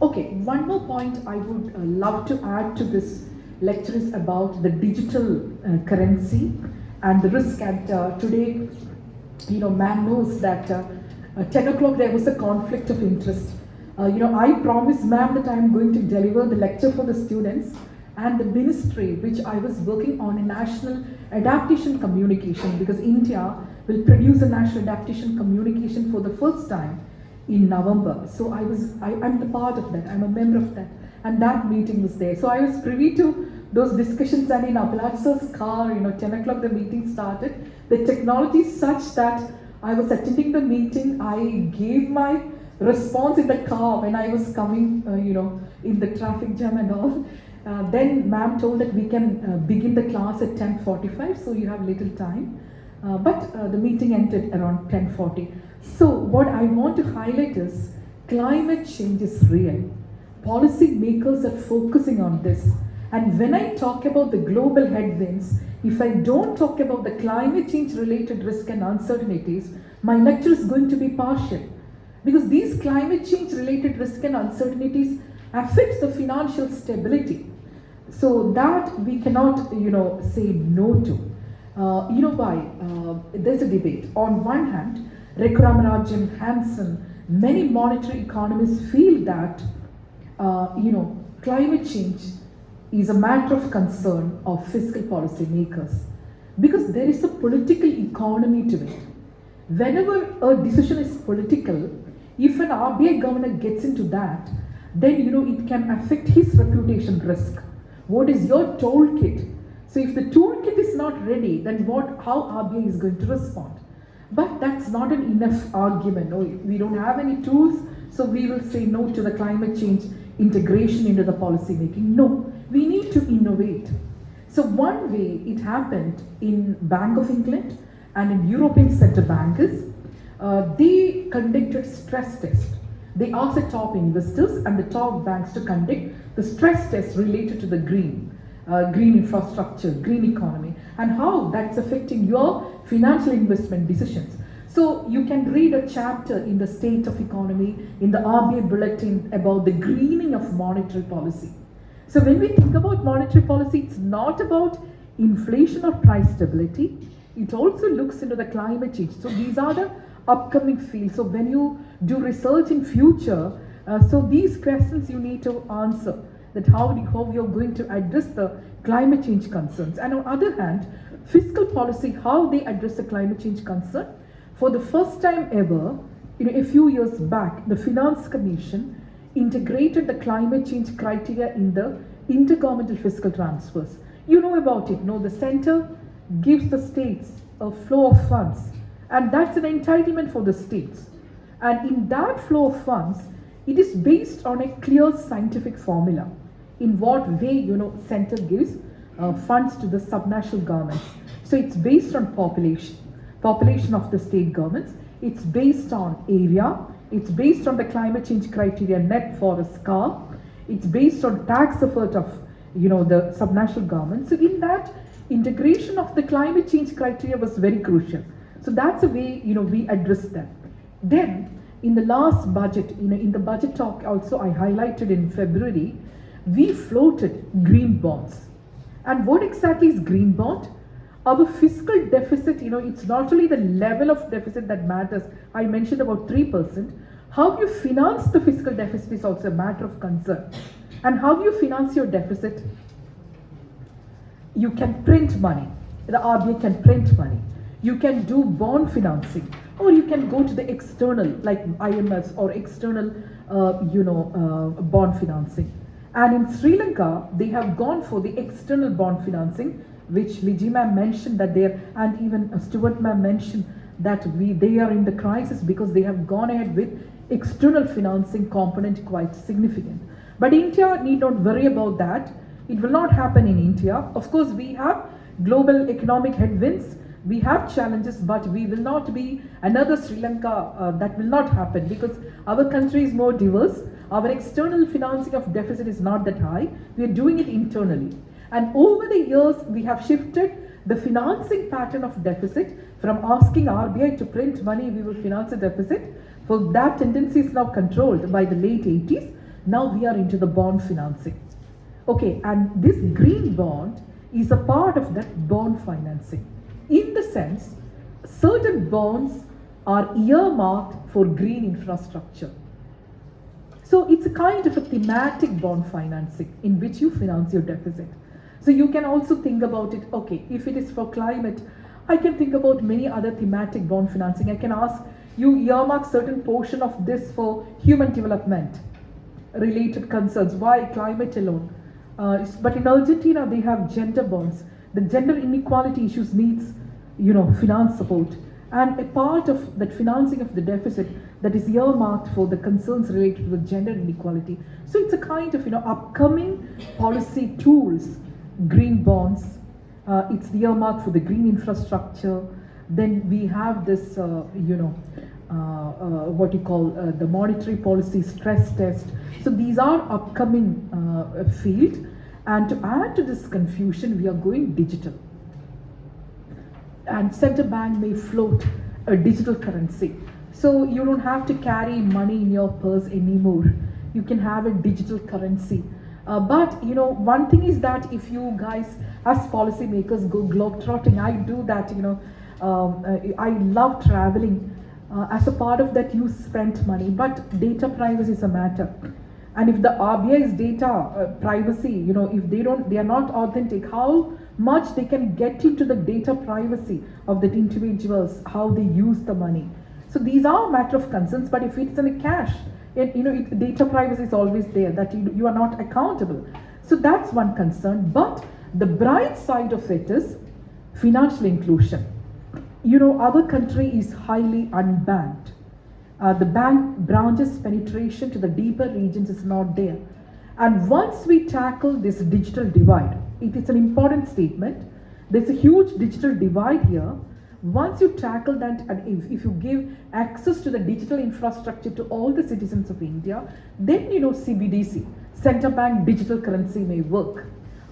Speaker 8: Okay, one more point I would love to add to this lecture is about the digital currency and the risk. And today, ma'am knows that 10 o'clock there was a conflict of interest. I promised ma'am that I am going to deliver the lecture for the students, and the ministry which I was working on a national adaptation communication, because India will produce a national adaptation communication for the first time in November. So I'm the part of that, I'm a member of that, and that meeting was there. So I was privy to those discussions, and in Apalacha's car, 10 o'clock the meeting started. The technology is such that I was attending the meeting, I gave my response in the car when I was coming, in the traffic jam and all. Then ma'am told that we can begin the class at 10:45, so you have little time. But the meeting ended around 10:40. So what I want to highlight is climate change is real. Policy makers are focusing on this. And when I talk about the global headwinds, if I don't talk about the climate change related risk and uncertainties, my lecture is going to be partial. Because these climate change related risk and uncertainties affect the financial stability. So that we cannot, say no to. Why? There's a debate. On one hand, Rekramarajan, Hansen, many monetary economists feel that, climate change is a matter of concern of fiscal policy makers, because there is a political economy to it. Whenever a decision is political, if an RBI governor gets into that, then it can affect his reputation risk. What is your toolkit? So if the toolkit is not ready, then how RBI is going to respond? But that's not an enough argument. No, we don't have any tools, so we will say no to the climate change integration into the policy making. No, we need to innovate. So one way it happened in Bank of England and in European Central Bank is they conducted stress tests. They asked the top investors and the top banks to conduct the stress tests related to the green infrastructure, green economy, and how that's affecting your financial investment decisions. So you can read a chapter in the State of Economy in the RBI bulletin about the greening of monetary policy. So when we think about monetary policy, it's not about inflation or price stability. It also looks into the climate change. So these are the upcoming fields. So when you do research in future, so these questions you need to answer, that how you're going to address the climate change concerns. And on the other hand, fiscal policy, how they address the climate change concern. For the first time ever, a few years back, the Finance Commission integrated the climate change criteria in the intergovernmental fiscal transfers. You know about it, no? The center gives the states a flow of funds, and that's an entitlement for the states. And in that flow of funds, it is based on a clear scientific formula. In what way, center gives funds to the subnational governments. So it's based on population of the state governments. It's based on area. It's based on the climate change criteria net forest cover. It's based on tax effort of the subnational government. So in that, integration of the climate change criteria was very crucial. So that's the way we address them. Then in the last budget, in the budget talk also I highlighted in February, we floated green bonds. And what exactly is green bond? Our fiscal deficit, it's not only the level of deficit that matters. I mentioned about 3%. How you finance the fiscal deficit is also a matter of concern. And how you finance your deficit? You can print money. The RBI can print money. You can do bond financing, or you can go to the external, like IMFs or external, bond financing. And in Sri Lanka, they have gone for the external bond financing, which Liji ma'am mentioned that they are, and even Stuart ma'am mentioned that they are in the crisis because they have gone ahead with external financing component quite significant. But India need not worry about that. It will not happen in India. Of course, we have global economic headwinds. We have challenges, but we will not be another Sri Lanka. That will not happen because our country is more diverse. Our external financing of deficit is not that high. We are doing it internally. And over the years, we have shifted the financing pattern of deficit from asking RBI to print money, we will finance a deficit. So that tendency is now controlled by the late 80s. Now we are into the bond financing. Okay, and this green bond is a part of that bond financing. In the sense, certain bonds are earmarked for green infrastructure. So it's a kind of a thematic bond financing in which you finance your deficit. So you can also think about it, okay, if it is for climate, I can think about many other thematic bond financing. I can ask you earmark certain portion of this for human development related concerns. Why climate alone? But in Argentina, they have gender bonds. The gender inequality issues needs, finance support. And a part of that financing of the deficit that is earmarked for the concerns related with gender inequality. So it's a kind of, upcoming policy tools, green bonds. It's the earmark for the green infrastructure. Then we have this, what you call the monetary policy stress test. So these are upcoming field. And to add to this confusion, we are going digital. And central bank may float a digital currency. So you don't have to carry money in your purse anymore. You can have a digital currency. But one thing is that if you guys as policymakers go globetrotting, I do that, I love traveling. As a part of that, you spend money, but data privacy is a matter. And if the RBI's data privacy, if they are not authentic, how much they can get into the data privacy of the individuals, how they use the money. So these are a matter of concerns, but if it's in a cash, data privacy is always there, that you are not accountable. So that's one concern. But the bright side of it is financial inclusion. Our country is highly unbanked. The bank branches penetration to the deeper regions is not there. And once we tackle this digital divide, it is an important statement. There's a huge digital divide here. Once you tackle that, and if you give access to the digital infrastructure to all the citizens of India, then CBDC, central bank digital currency, may work.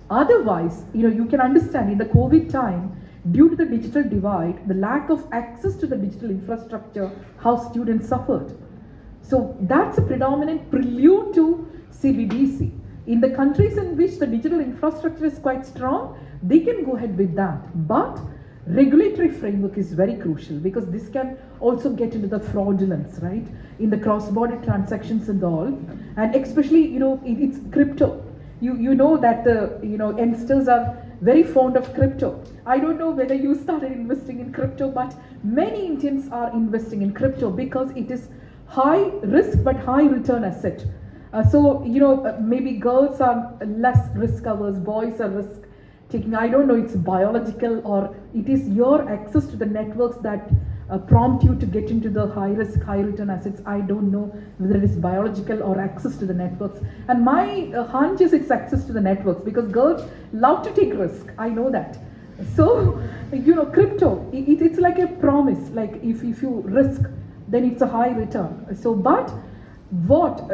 Speaker 8: Otherwise, you can understand in the COVID time, due to the digital divide, the lack of access to the digital infrastructure, how students suffered. So that's a predominant prelude to CBDC. In the countries in which the digital infrastructure is quite strong, they can go ahead with that. But regulatory framework is very crucial because this can also get into the fraudulence, right? In the cross-border transactions and all. And especially, it's crypto. You know that the youngsters are very fond of crypto. I don't know whether you started investing in crypto, but many Indians are investing in crypto because it is high risk but high return asset. Maybe girls are less risk averse, boys are risk taking. I don't know, it's biological or it is your access to the networks that prompt you to get into the high risk, high return assets. I don't know whether it is biological or access to the networks. And my hunch is it's access to the networks, because girls love to take risk. I know that. So, crypto, it's like a promise. Like if you risk, then it's a high return. So, but what,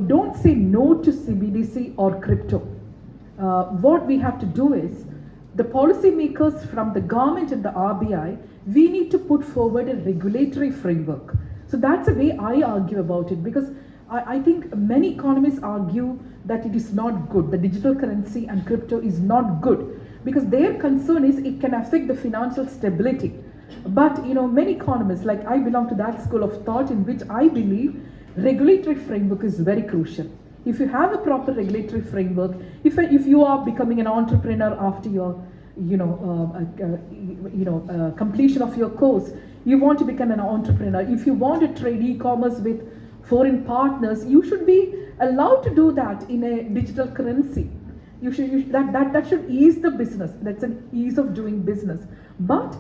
Speaker 8: don't say no to CBDC or crypto. What we have to do is, the policymakers from the government and the RBI, we need to put forward a regulatory framework. So that's the way I argue about it, because I think many economists argue that it is not good. The digital currency and crypto is not good, because their concern is it can affect the financial stability. But many economists, like I belong to that school of thought in which I believe regulatory framework is very crucial. If you have a proper regulatory framework, if you are becoming an entrepreneur after your completion of your course, you want to become an entrepreneur. If you want to trade e-commerce with foreign partners, you should be allowed to do that in a digital currency. That should ease the business. That's an ease of doing business. But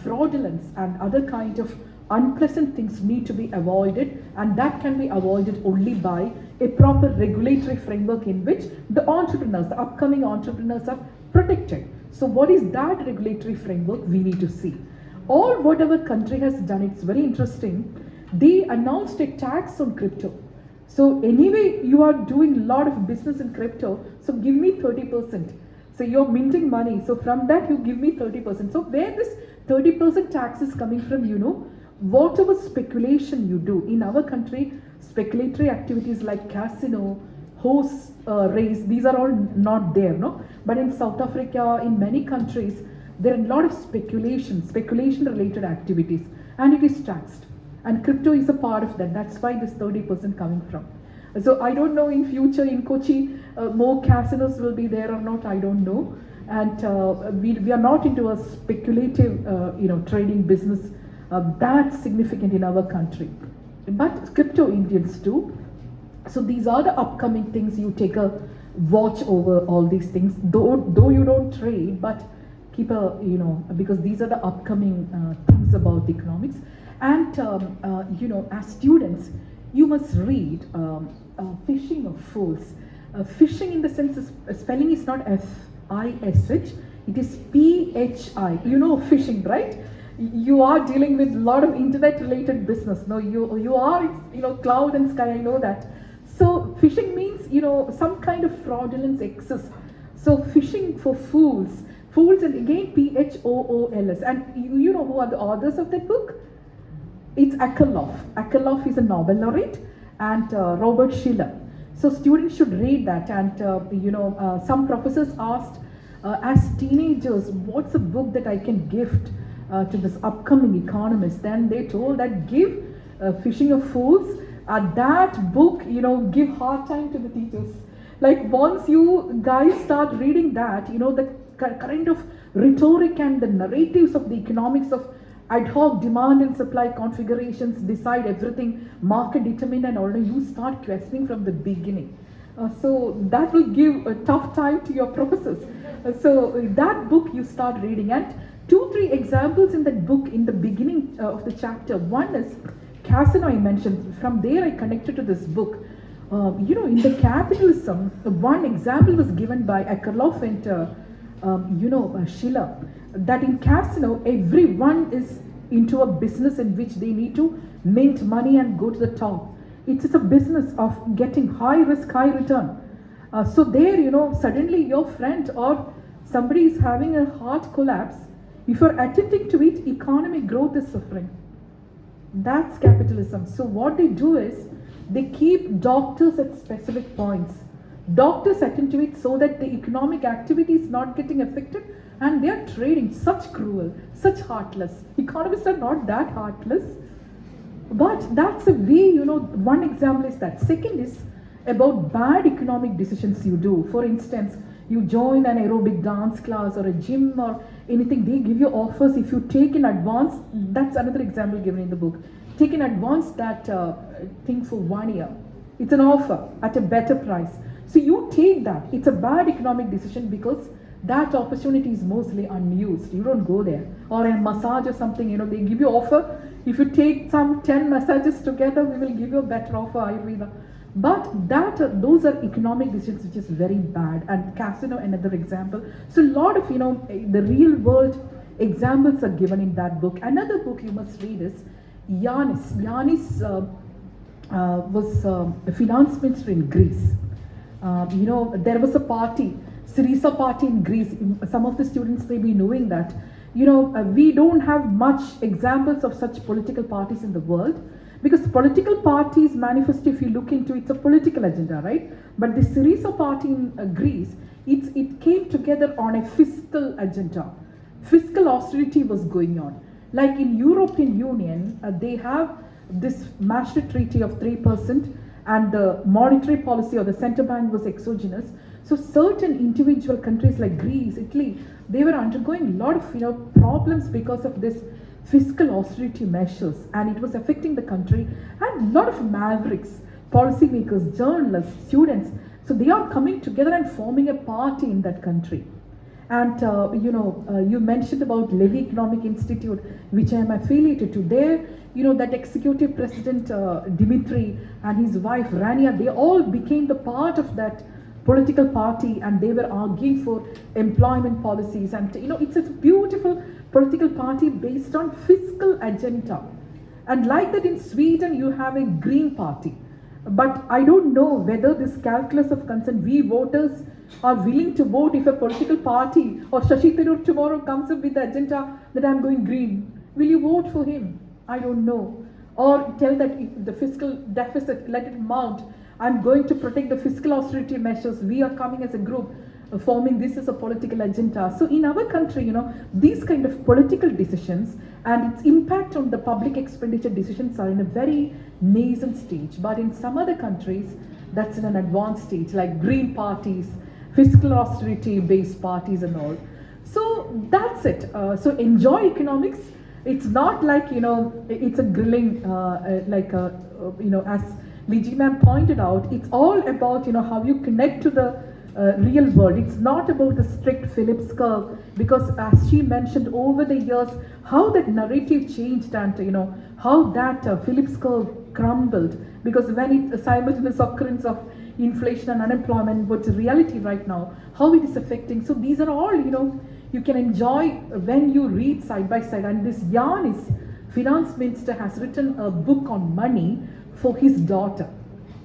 Speaker 8: fraudulence and other kind of unpleasant things need to be avoided, and that can be avoided only by a proper regulatory framework in which the entrepreneurs, the upcoming entrepreneurs, are protected. So what is that regulatory framework? We need to see. Or whatever country has done, it's very interesting. They announced a tax on crypto. So anyway, you are doing a lot of business in crypto, so give me 30%. So you're minting money, so from that you give me 30%. So where this 30% tax is coming from, whatever speculation you do in our country, speculatory activities like casino, horse race, these are all not there, no? But in South Africa, in many countries, there are a lot of speculation related activities, and it is taxed. And crypto is a part of that. That's why this 30% coming from. So I don't know in future in Kochi, more casinos will be there or not, I don't know. And we are not into a speculative, trading business that's significant in our country. But crypto Indians do. So these are the upcoming things. You take a watch over all these things, though you don't trade, but keep because these are the upcoming things about economics. And as students, you must read Fishing of Fools. Fishing in the sense of spelling is not F-I-S-H, it is P-H-I. Fishing, right? You are dealing with a lot of internet related business. No, you are, cloud and sky, I know that. So fishing means, some kind of fraudulence excess. So fishing for fools, and again P-H-O-O-L-S. And you know who are the authors of that book? It's Akerlof. Akerlof is a Nobel laureate, and Robert Schiller. So students should read that. And some professors asked, as teenagers, what's a book that I can gift to this upcoming economist? Then they told that give Fishing of Fools. That book, give hard time to the teachers. Like once you guys start reading that, the kind of rhetoric and the narratives of the economics of ad hoc demand and supply configurations decide everything, market determined, and all, you start questioning from the beginning. So that will give a tough time to your professors. So that book you start reading, and 2-3 examples in that book in the beginning of the chapter. One is casino I mentioned. From there I connected to this book. In the capitalism, one example was given by Akerlof and Schiller, that in casino everyone is into a business in which they need to mint money and go to the top. It's a business of getting high risk, high return. So there, suddenly your friend or somebody is having a heart collapse. If you're attending to it, economic growth is suffering. That's capitalism. So what they do is, they keep doctors at specific points. Doctors attend to it so that the economic activity is not getting affected, and they are trading. Such cruel, such heartless. Economists are not that heartless. But that's a way, one example is that. Second is about bad economic decisions you do. For instance, you join an aerobic dance class or a gym or anything, they give you offers. If you take in advance, that's another example given in the book. Take in advance that thing for 1 year. It's an offer at a better price. So you take that. It's a bad economic decision because that opportunity is mostly unused. You don't go there. Or a massage or something, they give you offer. If you take some 10 massages together, we will give you a better offer, Ayurveda. But those are economic decisions which is very bad. And casino, another example. So a lot of, the real world examples are given in that book. Another book you must read is Yanis. Yanis was a finance minister in Greece. There was a party, Syriza party in Greece. Some of the students may be knowing that. We don't have much examples of such political parties in the world, because political parties manifesto, if you look into, it's a political agenda, right? But the Syriza party in Greece, it came together on a fiscal agenda. Fiscal austerity was going on. Like in European Union, they have this Maastricht Treaty of 3%, and the monetary policy or the central bank was exogenous. So certain individual countries like Greece, Italy, they were undergoing a lot of problems because of this fiscal austerity measures, and it was affecting the country. And a lot of mavericks, policymakers, journalists, students, so they are coming together and forming a party in that country. And you mentioned about Levy Economic Institute, which I am affiliated to. There, that executive president Dimitri and his wife Rania, they all became the part of that political party, and they were arguing for employment policies. And it's a beautiful political party based on fiscal agenda. And like that in Sweden, you have a Green Party. But I don't know whether this calculus of concern, we voters are willing to vote if a political party or Shashi Tharoor tomorrow comes up with the agenda that I'm going green. Will you vote for him? I don't know. Or tell that if the fiscal deficit, let it mount. I'm going to protect the fiscal austerity measures. We are coming as a group, forming this as a political agenda. So in our country, these kind of political decisions and its impact on the public expenditure decisions are in a very nascent stage. But in some other countries, that's in an advanced stage, like green parties, fiscal austerity based parties and all. So that's it. So enjoy economics. It's not like, it's a grilling, as Liji ma'am pointed out, it's all about, how you connect to the real world. It's not about the strict Phillips curve, because as she mentioned over the years, how that narrative changed and, how that Phillips curve crumbled, because when it simultaneous occurrence of inflation and unemployment, what's reality right now, how it is affecting. So these are all, you can enjoy when you read side by side. And this Yanis, finance minister, has written a book on money for his daughter.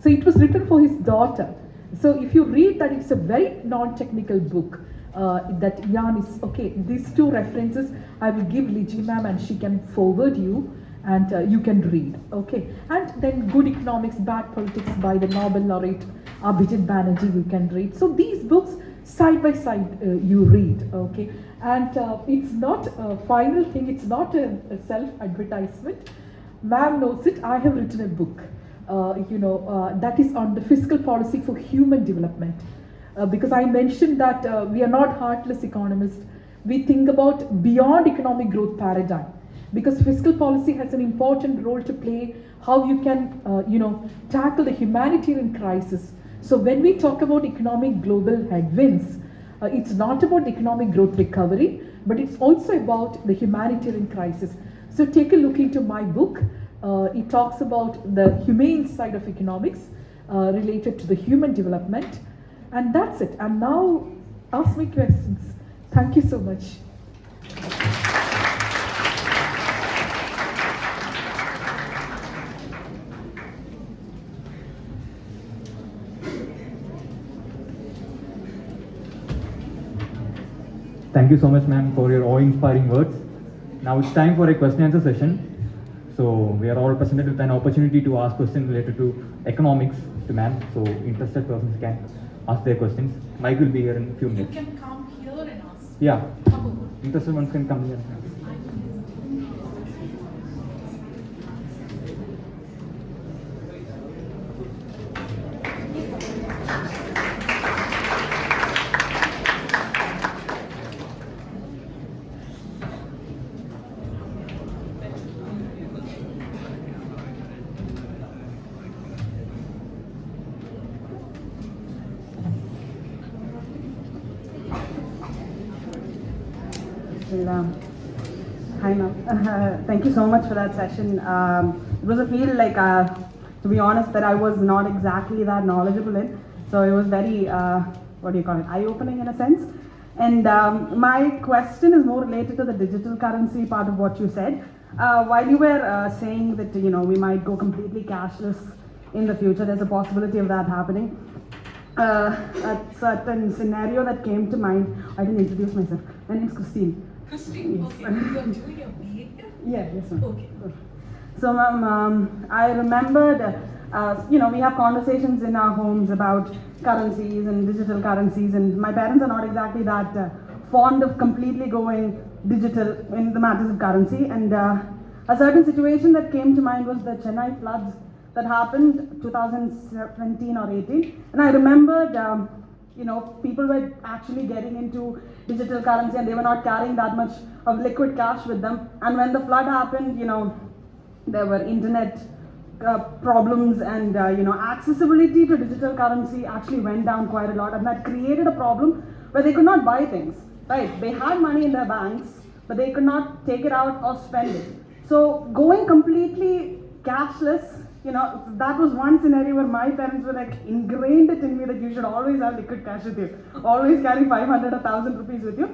Speaker 8: So it was written for his daughter. So if you read that, it's a very non-technical book that Yanis, okay, these two references I will give Liji ma'am and she can forward you, and you can read, okay. And then Good Economics, Bad Politics by the Nobel laureate Abhijit Banerjee, you can read. So these books side by side you read, okay. And it's not a final thing, it's not a self-advertisement. Ma'am knows it, I have written a book, that is on the fiscal policy for human development. Because I mentioned that we are not heartless economists. We think about beyond economic growth paradigm. Because fiscal policy has an important role to play, how you can, tackle the humanitarian crisis. So when we talk about economic global headwinds, it's not about economic growth recovery, but it's also about the humanitarian crisis. So take a look into my book. It talks about the humane side of economics related to the human development. And that's it. And now ask me questions. Thank you so much.
Speaker 2: Thank you so much, ma'am, for your awe-inspiring words. Now it's time for a question and answer session. So we are all presented with an opportunity to ask questions related to economics to ma'am. So interested persons can ask their questions. Mike will be here in a few minutes.
Speaker 8: You can come here and ask.
Speaker 2: Yeah. Interested ones can come here.
Speaker 9: Hi, ma'am. Thank you so much for that session. It was a field, like, to be honest, that I was not exactly that knowledgeable in. So it was very, what do you call it, eye-opening in a sense. And my question is more related to the digital currency part of what you said. While you were saying that, you know, we might go completely cashless in the future, there's a possibility of that happening. A certain scenario that came to mind, I didn't introduce myself. My name is Christine.
Speaker 8: Christine,
Speaker 9: Yes.
Speaker 8: okay, you are doing your BA?
Speaker 9: Yeah, yes, ma'am.
Speaker 8: Okay.
Speaker 9: So, ma'am, I remembered, you know, we have conversations in our homes about currencies and digital currencies, and my parents are not exactly that fond of completely going digital in the matters of currency. And a certain situation that came to mind was the Chennai floods that happened 2017 or 18. And I remembered, you know, people were actually getting into digital currency and they were not carrying that much of liquid cash with them. And when the flood happened, you know, there were internet problems, and you know, accessibility to digital currency actually went down quite a lot, and that created a problem where they could not buy things, right? They had money in their banks, but they could not take it out or spend it. So going completely cashless, you know, that was one scenario where my parents were like ingrained it in me that you should always have liquid cash with you, always carry 500 or 1,000 rupees with you.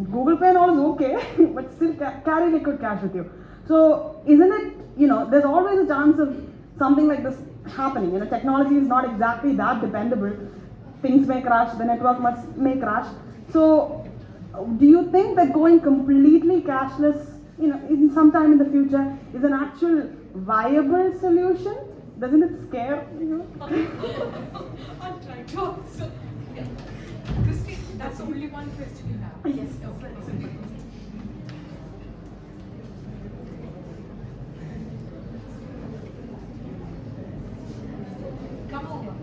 Speaker 9: Google Pay and all is okay, but still carry liquid cash with you. So isn't it, you know, there's always a chance of something like this happening. You know, technology is not exactly that dependable. Things may crash, the network may crash. So do you think that going completely cashless, you know, in some time in the future is an actual viable solution? Doesn't it scare you?
Speaker 8: I'll try to answer. Yeah. Christine, that's only one question you have.
Speaker 9: Yes.
Speaker 8: Okay. Come over.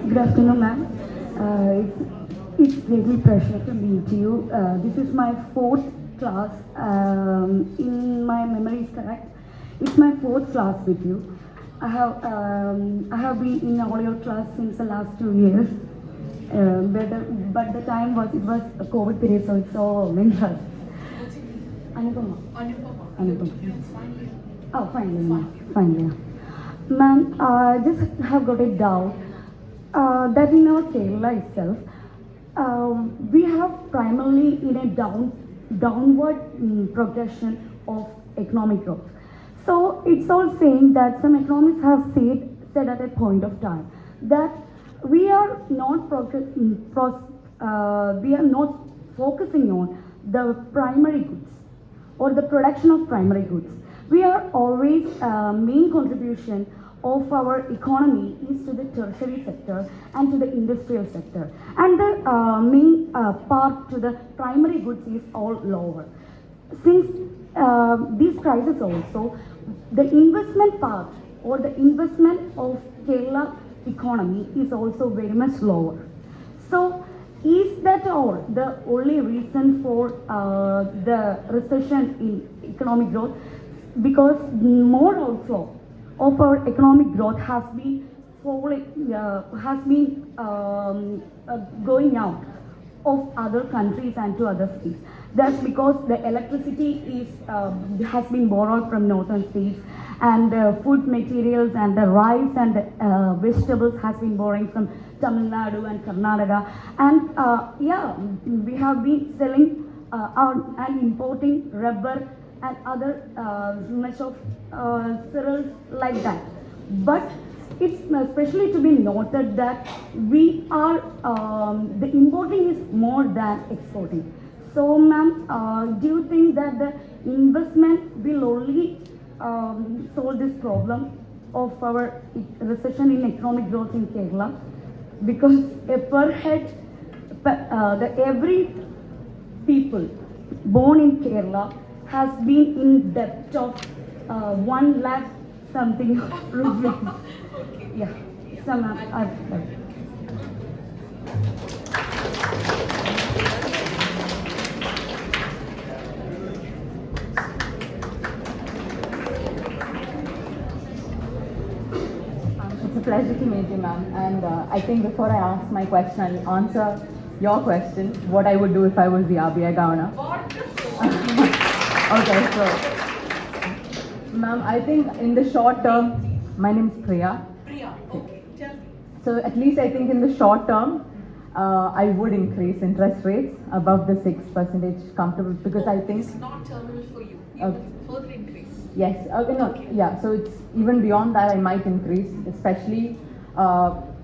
Speaker 5: Good afternoon, ma'am. It's greatly pleasure to meet you. This is my fourth class. In my memory is correct, it's my fourth class with you. I have been in all your class since the last 2 years. But the time was a COVID period, so it's so many classes. Anupama. Oh, finally, ma'am. Finally. Ma'am, I just have got a doubt. That in our Kerala itself, we have primarily in a downward progression of economic growth. So it's all saying that some economists have said at a point of time that we are not focusing on the primary goods or the production of primary goods. We are always main contribution of our economy is to the tertiary sector and to the industrial sector, and the main part to the primary goods is all lower. Since this crisis also, the investment part or the investment of Kerala economy is also very much lower. So is that all the only reason for the recession in economic growth? Because more outflow of our economic growth has been going out of other countries and to other states. That's because the electricity has been borrowed from northern states, and food materials and the rice and vegetables has been borrowing from Tamil Nadu and Karnataka. And we have been selling and importing rubber and other much of cereals like that. But it's especially to be noted that we are, the importing is more than exporting. So ma'am, do you think that the investment will only solve this problem of our recession in economic growth in Kerala? Because per head, every people born in Kerala
Speaker 3: has been in debt of 1 lakh something rupees. Yeah, some
Speaker 10: It's a pleasure to meet you, ma'am. And I think before I ask my question, I'll answer your question, what I would do if I was the RBI governor. Okay, so, ma'am, I think in the short term, my name is Priya.
Speaker 8: Priya, okay, tell me.
Speaker 10: So at least I think in the short term, I would increase interest rates above the 6% comfortable, because I think
Speaker 8: It's not terminal for you. You
Speaker 10: Okay.
Speaker 8: will further increase.
Speaker 10: yes, no, yeah. So it's even beyond that. I might increase, especially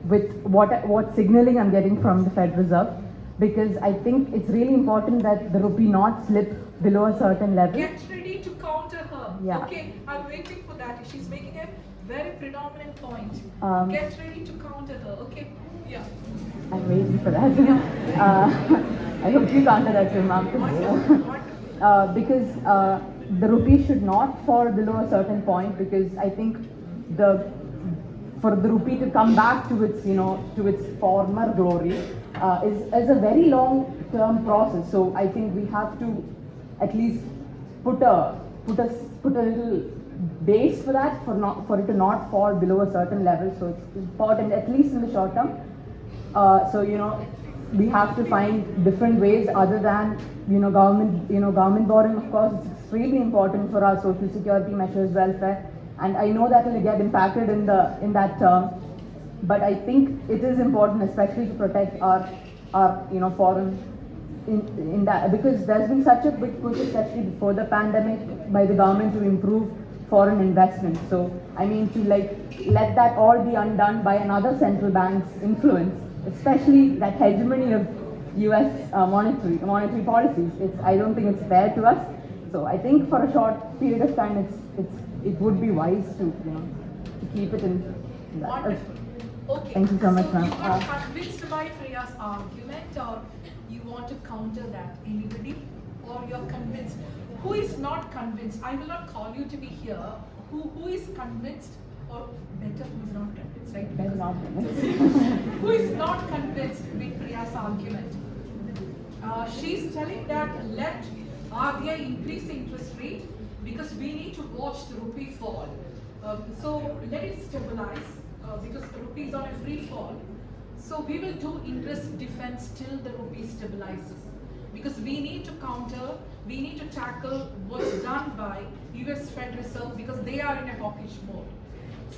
Speaker 10: with what signaling I'm getting from the Fed Reserve, because I think it's really important that the rupee not slip below a certain level.
Speaker 8: Get ready to counter her.
Speaker 10: Yeah.
Speaker 8: Okay, I'm waiting for that. She's making a very predominant point. Get ready to counter her. Okay. Yeah.
Speaker 10: I'm waiting for that. I hope you counter that too, ma'am. Because the rupee should not fall below a certain point, because I think for the rupee to come back to its to its former glory is a very long term process. So I think we have to at least put a little base for that, for it to not fall below a certain level. So it's important, at least in the short term. So we have to find different ways other than government borrowing. Of course, it's extremely important for our social security measures, welfare, and I know that will get impacted in that term. But I think it is important, especially to protect our foreign in that, because there's been such a big push, especially before the pandemic, by the government to improve foreign investment. So I mean, to let that all be undone by another central bank's influence, especially that hegemony of US monetary policies. I don't think it's fair to us. So I think for a short period of time, it would be wise to keep it in that.
Speaker 8: Wonderful. Okay.
Speaker 10: Thank you so much, ma'am.
Speaker 8: You are convinced by Priya's argument, or you want to counter that? Anybody? Or you're convinced? Who is not convinced? I will not call you to be here. Who is convinced? Or better, who is not convinced, right?
Speaker 10: Better not convinced.
Speaker 8: Who is not convinced with Priya's argument? She's telling that let RBI increase the interest rate because we need to watch the rupee fall. So let it stabilize because the rupee is on a free fall. So we will do interest defense till the rupee stabilizes, because we need to counter, we need to tackle what's done by US Fed Reserve, because they are in a hawkish mode.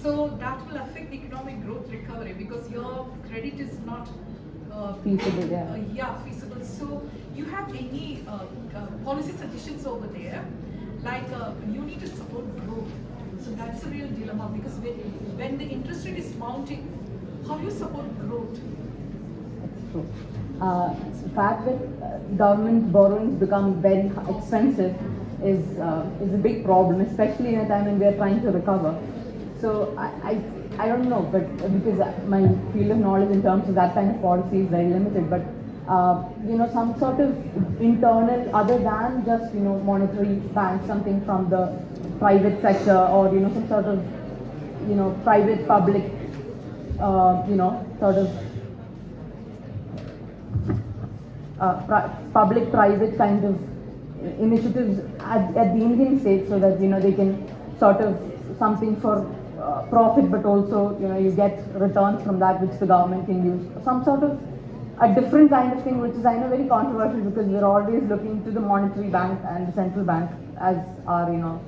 Speaker 8: So that will affect economic growth recovery, because your credit is not
Speaker 10: Feasible,
Speaker 8: feasible. So you have any policy suggestions over there, like you need to support growth. So that's a real dilemma, because when the interest rate is mounting, how do you support growth?
Speaker 10: That's true. The fact that government borrowings become very expensive is a big problem, especially in a time when we are trying to recover. So I don't know, but because my field of knowledge in terms of that kind of policy is very limited, but some sort of internal, other than just monetary bank, something from the private sector, or some sort of private public sort of public private kind of initiatives at the Indian state, so that they can sort of something for profit, but also you get returns from that which the government can use. Some sort of a different kind of thing, which is, I know, very controversial, because we're always looking to the monetary bank and the central bank as our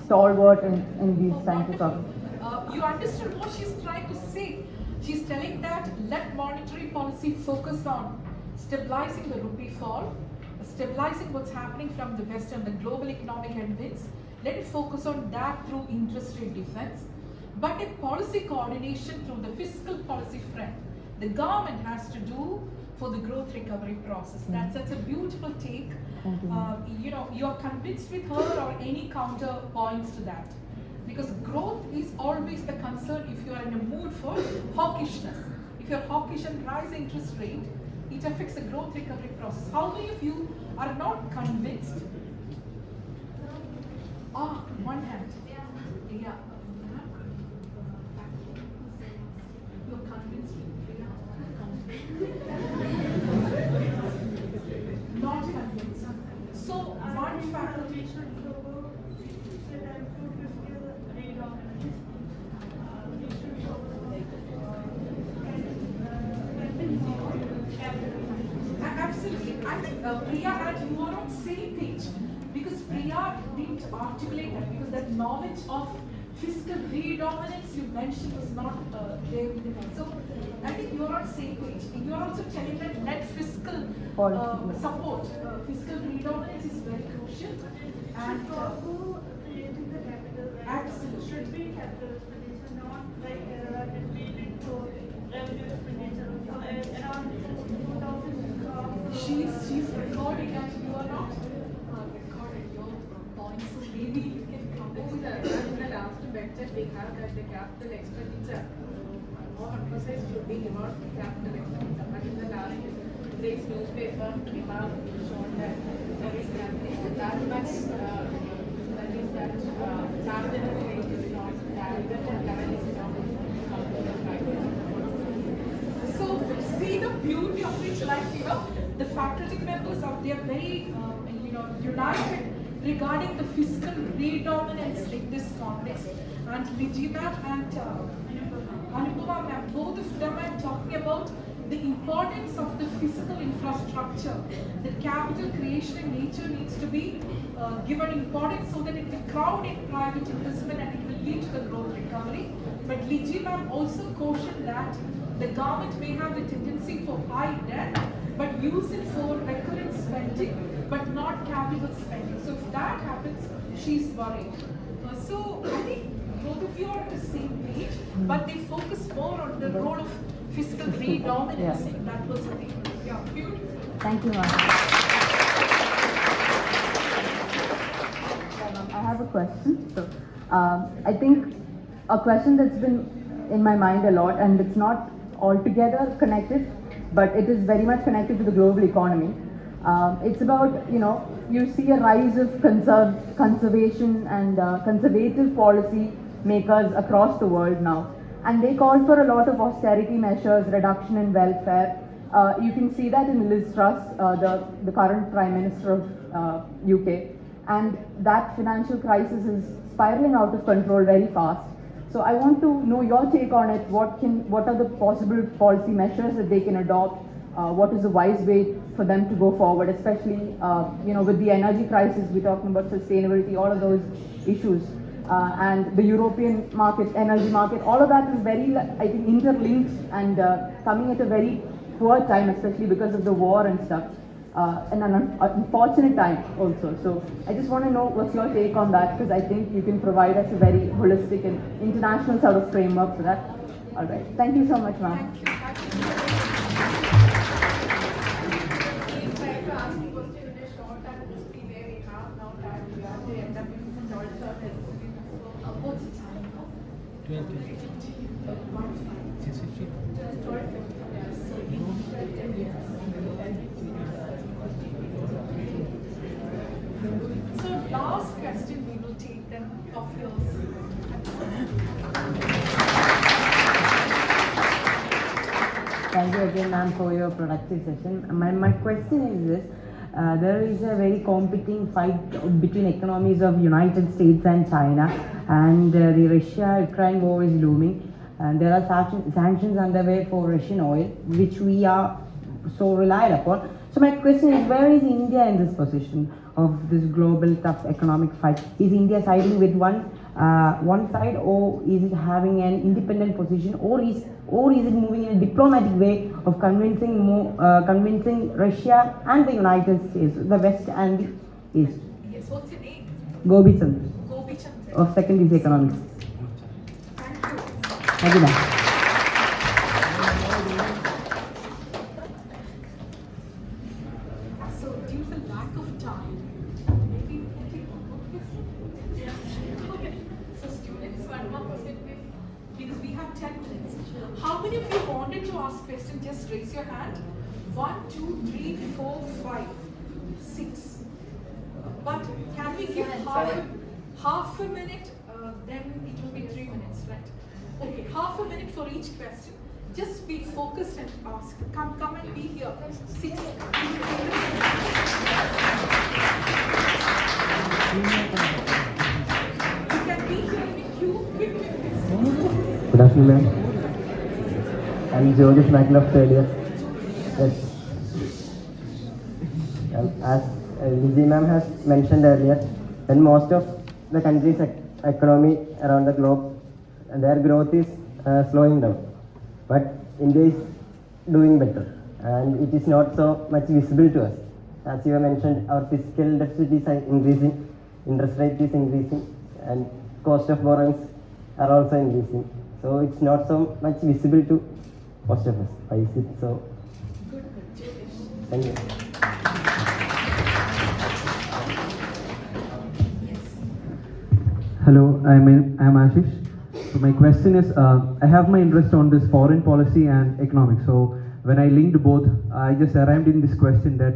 Speaker 10: stalwart in these kinds of problems.
Speaker 8: You understood what she's trying to say. She's telling that let monetary policy focus on stabilizing the rupee fall, stabilizing what's happening from the West and the global economic headwinds. Let it focus on that through interest rate defense, but a policy coordination through the fiscal policy front. The government has to do for the growth recovery process. That's a beautiful take. You're convinced with her, or any counter points to that? Because growth is always the concern if you are in a mood for hawkishness. If you're hawkish and rise interest rate, it affects the growth recovery process. How many of you are not convinced? One hand. Yeah. You're convinced me. Not convinced. So one faculty should absolutely. I think Priya and you are on same page because Priya didn't articulate that because that knowledge of fiscal predominance you mentioned was not there with the So I think you are on same page. You are also telling that net fiscal support, fiscal predominance is very crucial. And
Speaker 11: creating the capital, right?
Speaker 8: Absolutely.
Speaker 11: Should be capital expenditure, not like it for revenue expenditure. Around 2,000
Speaker 8: she's recording and you are not recording your points, so maybe you can come up with that.
Speaker 7: In the last lecture, we have that the capital expenditure, more emphasis should be about capital expenditure. But in the last day's newspaper, we have shown that there is that much, that is that marginal rate is not, that level is not.
Speaker 8: So see the beauty of it, like the faculty members are they are very united regarding the fiscal predominance in this context. And Liji ma'am and Anupama ma'am, both of them are talking about the importance of the physical infrastructure. The capital creation in nature needs to be given importance so that it will crowd in private investment and it will lead to the growth recovery. But Liji ma'am also cautioned that the government may have the tendency for high debt, but use it for recurrent spending, but not capital spending. So if that happens, she's worried. So I think both of you are on the same page, but they focus more on the role of fiscal predominance.
Speaker 10: Yeah.
Speaker 8: That was the thing. Yeah, beautiful.
Speaker 10: Thank you, ma'am. I have a question. So, I think a question that's been in my mind a lot, and it's not altogether connected, but it is very much connected to the global economy. It's about, you see a rise of conservation and conservative policy makers across the world now. And they call for a lot of austerity measures, reduction in welfare. You can see that in Liz Truss, the current Prime Minister of UK. And that financial crisis is spiraling out of control very fast. So I want to know your take on it. What are the possible policy measures that they can adopt? What is the wise way for them to go forward, especially with the energy crisis, we're talking about sustainability, all of those issues. And the European market, energy market, all of that is very, I think, interlinked and coming at a very poor time, especially because of the war and stuff. And an unfortunate time also. So I just want to know what's your take on that, because I think you can provide us a very holistic and international sort of framework for that. All right. Thank you so much, ma'am.
Speaker 8: So last question we will take them of yours.
Speaker 12: Thank you again, ma'am, for your productive session. My question is this. There is a very competing fight between economies of United States and China, and the Russia-Ukraine war is looming. And there are sanctions underway for Russian oil, which we are so relied upon. So my question is, where is India in this position of this global tough economic fight? Is India siding with one side, or is it having an independent position, or is it moving in a diplomatic way of convincing Russia and the United States, the West and the East?
Speaker 8: Yes, what's your name?
Speaker 12: Gobi Chandra of Second BC Economics. Thank you, ma'am.
Speaker 8: So due to lack of time, maybe we can take one more question. Okay. So students, one more question, because we have 10 minutes. How many of you wanted to ask questions? Just raise your hand. 1, 2, 3, 4, 5, 6. But can we give half a minute, then it will be 3 minutes, right? Okay, half a minute for each question. Just be focused and ask. Come and be here. Sit. You can be here in a queue.
Speaker 13: Good afternoon, ma'am. I'm George Michael of third year. Yes. As Liji ma'am has mentioned earlier, when most of the countries' economy around the globe, their growth is slowing down. But India is doing better, and it is not so much visible to us. As you have mentioned, our fiscal deficit is increasing, interest rate is increasing, and cost of borrowings are also increasing. So it's not so much visible to most of us. Why is it so?
Speaker 8: Good.
Speaker 13: Thank you.
Speaker 14: Hello, I'm Ashish. So my question is, I have my interest on this foreign policy and economics. So when I linked both, I just arrived in this question that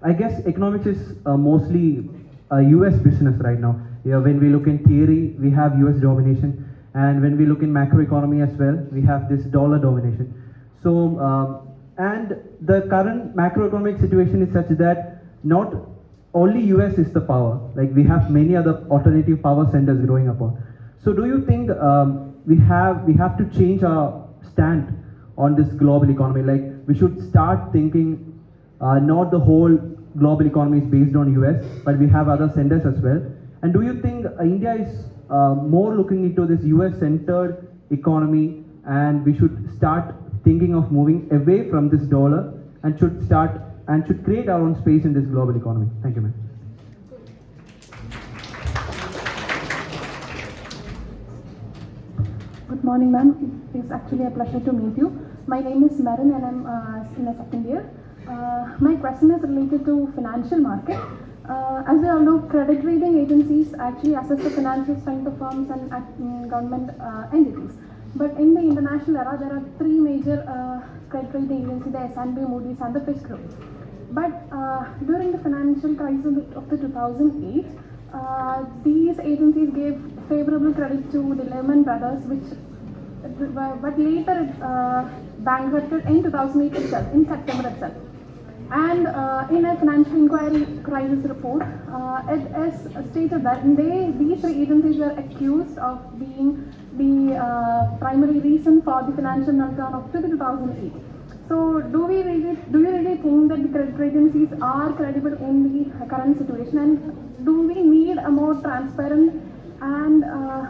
Speaker 14: I guess economics is mostly a US business right now. Yeah, when we look in theory, we have US domination, and when we look in macroeconomy as well, we have this dollar domination. So and the current macroeconomic situation is such that not only US is the power, like we have many other alternative power centers growing upon. So do you think we have to change our stand on this global economy? Like we should start thinking not the whole global economy is based on US, but we have other centers as well. And do you think India is more looking into this US centered economy, and we should start thinking of moving away from this dollar and should create our own space in this global economy? Thank you, ma'am.
Speaker 15: Good morning, ma'am. It's actually a pleasure to meet you. My name is Marin, and I'm in the second year. My question is related to financial market. As we all know, credit rating agencies actually assess the financial strength of firms and government entities. But in the international era, there are three major credit rating agencies: the S&P, Moody's, and the Fiscal. But during the financial crisis of the 2008, these agencies gave favorable credit to the Lehman Brothers, but later it bankrupted in 2008 itself, in September itself. And in a financial inquiry crisis report, it is stated that these three agencies were accused of being the primary reason for the financial meltdown of 2008. So, do you really think that the credit agencies are credible in the current situation, and do we need a more transparent and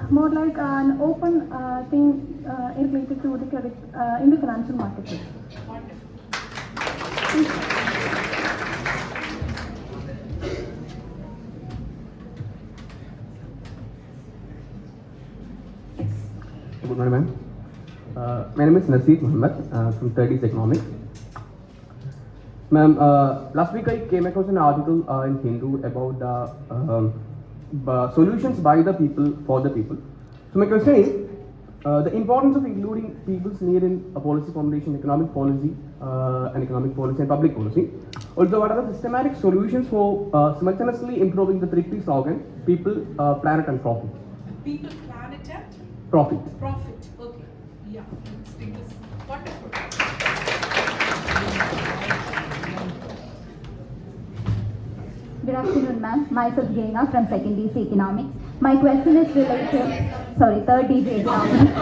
Speaker 15: more like an open thing related to the credit in the financial market?
Speaker 16: Good morning, ma'am. My name is Naseed Muhammad from 30s Economics. Ma'am, last week I came across an article in Hindu about the solutions by the people for the people. So my question is, the importance of including people's need in a policy formulation, economic policy and public policy. Also, what are the systematic solutions for simultaneously improving the 3P slogan, people, planet and profit?
Speaker 8: People, planet and
Speaker 16: profit.
Speaker 8: Profit. Okay. Yeah. Let's take this. Wonderful.
Speaker 1: Good afternoon, ma'am. Myself Gaina from 2nd DC Economics. My question is related, third DC Economics.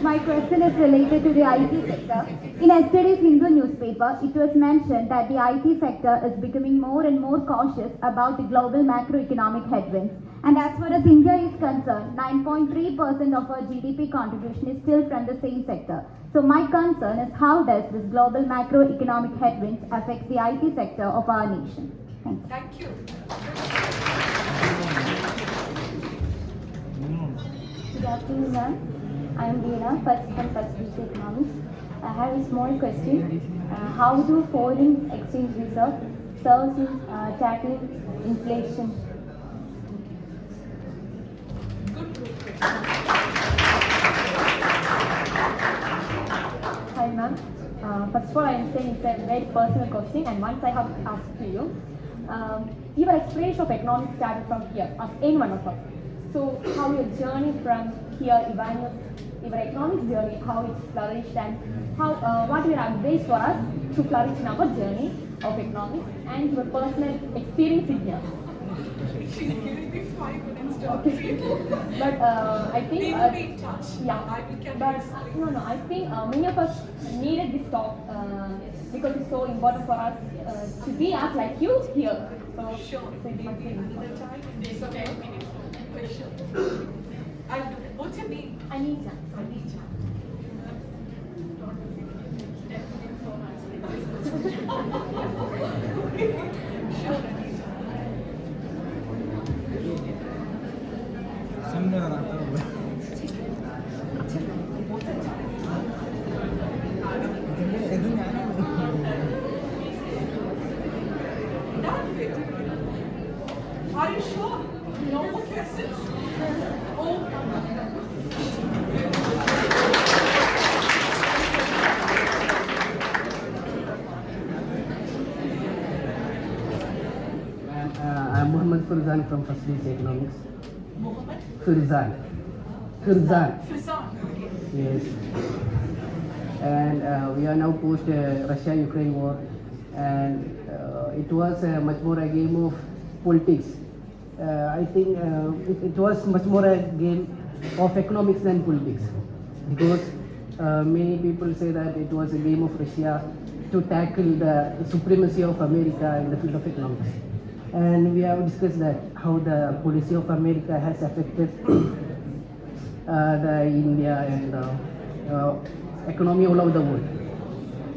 Speaker 1: My question is related to the IT sector. In yesterday's Hindu newspaper, it was mentioned that the IT sector is becoming more and more cautious about the global macroeconomic headwinds. And as far as India is concerned, 9.3% of our GDP contribution is still from the same sector. So my concern is, how does this global macroeconomic headwinds affect the IT sector of our nation?
Speaker 8: Thank you.
Speaker 15: Good afternoon, ma'am. I am Dina, first BC Economics. I have a small question. How do foreign exchange reserve serve in tackling inflation?
Speaker 17: Hi, ma'am. First of all, I am saying it's a very personal question, and once I have asked to you. your exploration of economics started from here, as any one of us. So how your journey from here, Ivanius, your economics journey, how it's flourished, and how what your advice for us to flourish in our journey of economics, and your personal experience in here.
Speaker 11: She's giving me 5 minutes to
Speaker 17: Okay. But I think
Speaker 11: we'll be in touch.
Speaker 17: yeah. But no, I think many of us needed this talk because it's so important for us to be as like you here. So
Speaker 11: Sure.
Speaker 17: so it must be
Speaker 11: Another time, there's a 10 minutes question. I'll do it. What's your name?
Speaker 17: Anita.
Speaker 11: Anita. Sure, Anita. Are you sure? No more questions?
Speaker 18: I'm Mohammed Furzan from First Base Economics.
Speaker 11: Mohammed?
Speaker 18: Furzan.
Speaker 11: Furzan. Okay.
Speaker 18: Yes. And we are now post Russia-Ukraine war, and it was much more a game of politics. I think it was much more a game of economics than politics, because many people say that it was a game of Russia to tackle the supremacy of America in the field of economics. And we have discussed that how the policy of America has affected the India and economy all over the world,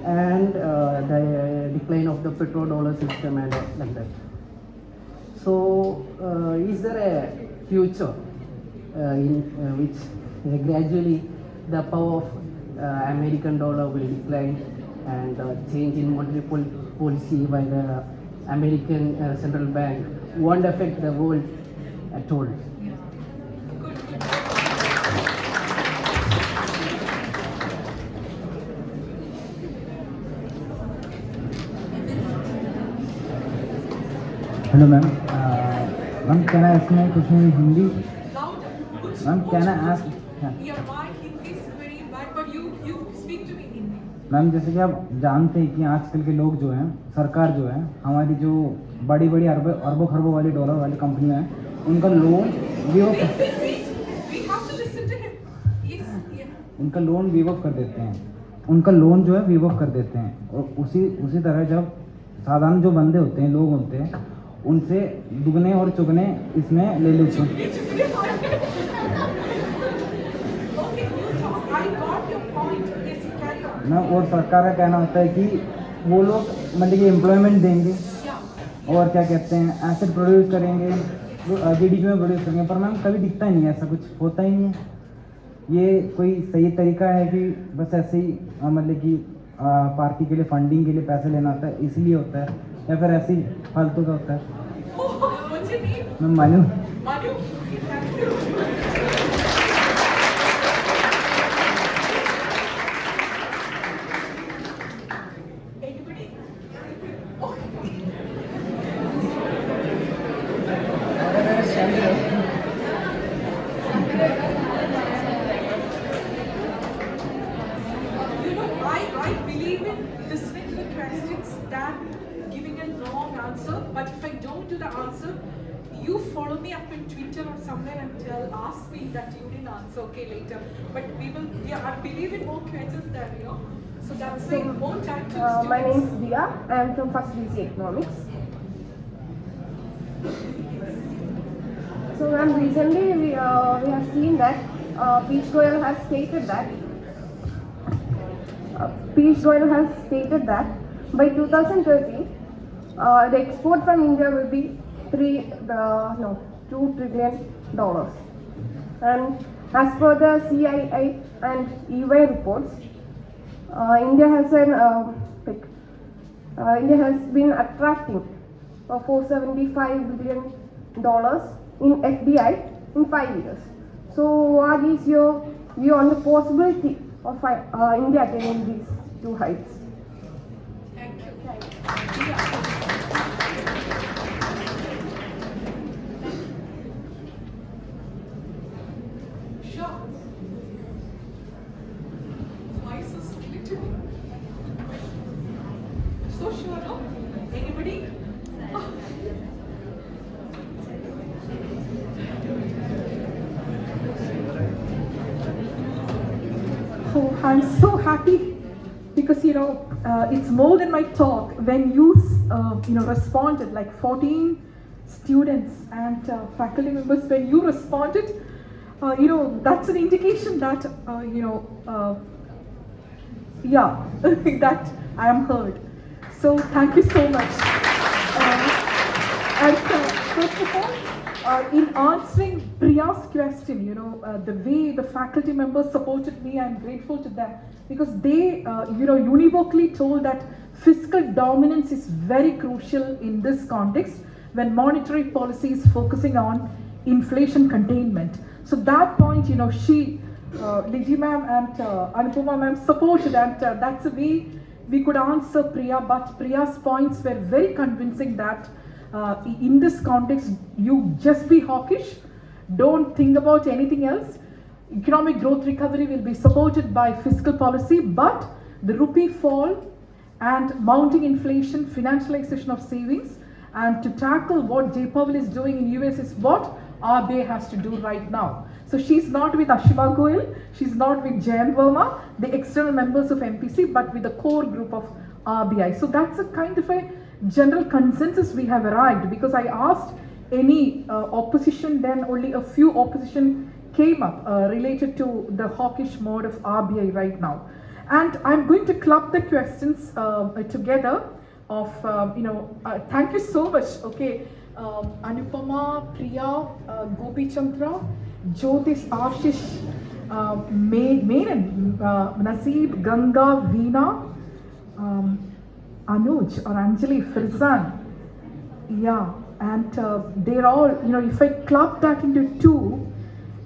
Speaker 18: and the decline of the petrodollar system and like that. So, is there a future in which gradually the power of American dollar will decline, and change in monetary policy by the American central bank won't affect the world at all?
Speaker 19: Hello ma'am. Ma'am, can I ask my question in Hindi? Ma'am, can I ask?
Speaker 11: Yeah, my Hindi is very bad, but you speak to me in Hindi.
Speaker 19: Ma'am, जैसे कि आप जानते हैं कि आजकल के लोग जो हैं, सरकार जो है, हमारी जो बड़ी बड़ी अरबों खरबों वाली डॉलर वाली कंपनियां हैं, उनका लोन उनका लोन वीव ऑफ कर देते हैं, उनका लोन जो है वीव ऑफ कर देते हैं, और उसी तरह जब साधारण जो बंदे होते हैं, लोग होते हैं, उनसे दुगने और चुगने इसमें ले लेते हैं। ना, और सरकार का कहना होता है कि वो लोग मतलब कि एम्प्लॉयमेंट देंगे और क्या कहते हैं एसेट प्रोड्यूस करेंगे, जीडीपी में प्रोड्यूस करेंगे, पर मैम कभी दिखता ही नहीं है, ऐसा कुछ होता ही नहीं है। ये कोई सही तरीका है कि बस ऐसे ही मतलब कि पार्टी के लिए फंडिंग के लिए पैसे लेना होता है इसलिए होता है, या फिर ऐसे ही फालतू का होता है? मैम मालूम
Speaker 11: I believe in listening to the questions than giving a long answer. But if I don't do the answer, you follow me up in Twitter or somewhere and ask me that you didn't answer. Okay, later. But we will. Yeah, I believe in more questions than you know. So that's why more time to students.
Speaker 15: My name is Dia. I am from First BC Economics. So, ma'am, recently we have seen that Piyush Goyal has stated that by 2030 the export from India will be $2 trillion. And as per the CII and EY reports, India has been attracting $475 billion in FDI in 5 years. So, what is your view on the possibility of India attaining these two heights?
Speaker 11: Thank you. Oh, I'm so happy because it's more than my talk. When you responded, like 14 students and faculty members, when you responded, that's an indication that yeah, that I am heard. So thank you so much. First of all, in answering Priya's question, the way the faculty members supported me, I'm grateful to them because they, univocally told that fiscal dominance is very crucial in this context when monetary policy is focusing on inflation containment. So that point, she, Liji ma'am and Anupama ma'am supported, and that's the way we could answer Priya, but Priya's points were very convincing that in this context, you just be hawkish, don't think about anything else. Economic growth recovery will be supported by fiscal policy, but the rupee fall and mounting inflation, financialization of savings, and to tackle what Jay Powell is doing in US is what RBI has to do right now. So she's not with Ashima Goel, she's not with Jayan Verma, the external members of MPC, but with the core group of RBI. So that's a kind of a general consensus we have arrived, because I asked any opposition, then only a few opposition came up related to the hawkish mode of RBI right now. And I'm going to club the questions together of, thank you so much, okay, Anupama, Priya, Gopi Chandra, Jyotish, Ashish, Menon, Naseeb, Ganga, Veena, Anuj or Anjali, Firzan, yeah, and they're all, if I club that into two,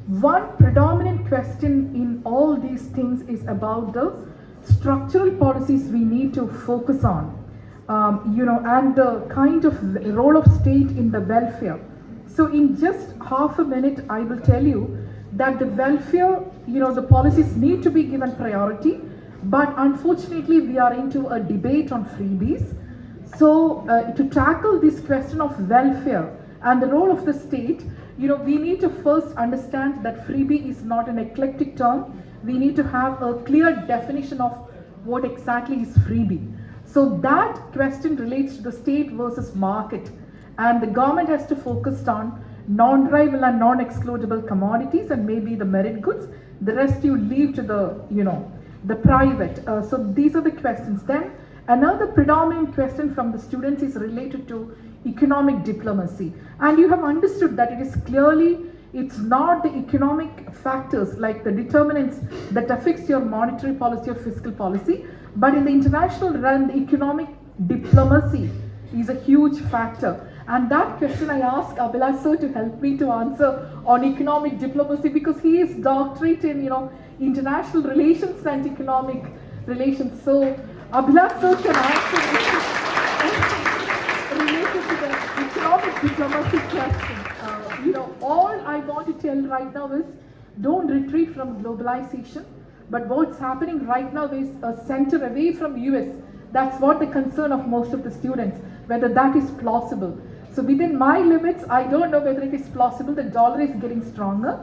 Speaker 11: one predominant question in all these things is about the structural policies we need to focus on, and the kind of role of state in the welfare. So in just half a minute, I will tell you that the welfare, the policies need to be given priority, but unfortunately we are into a debate on freebies. So to tackle this question of welfare and the role of the state, we need to first understand that freebie is not an eclectic term. We need to have a clear definition of what exactly is freebie. So that question relates to the state versus market, and the government has to focus on non-rival and non-excludable commodities and maybe the merit goods. The rest you leave to the, the private. So these are the questions. Then another predominant question from the students is related to economic diplomacy. And you have understood that it is clearly, it's not the economic factors like the determinants that affects your monetary policy or fiscal policy, but in the international realm, the economic diplomacy is a huge factor. And that question I asked Abhilash sir to help me to answer on economic diplomacy, because he is doctorate in, international relations and economic relations. So Abhilash sir can answer related to the economic diplomacy question. All I want to tell right now is don't retreat from globalization, but what's happening right now is a center away from US. That's what the concern of most of the students, whether that is plausible. So within my limits, I don't know whether it is plausible. The dollar is getting stronger.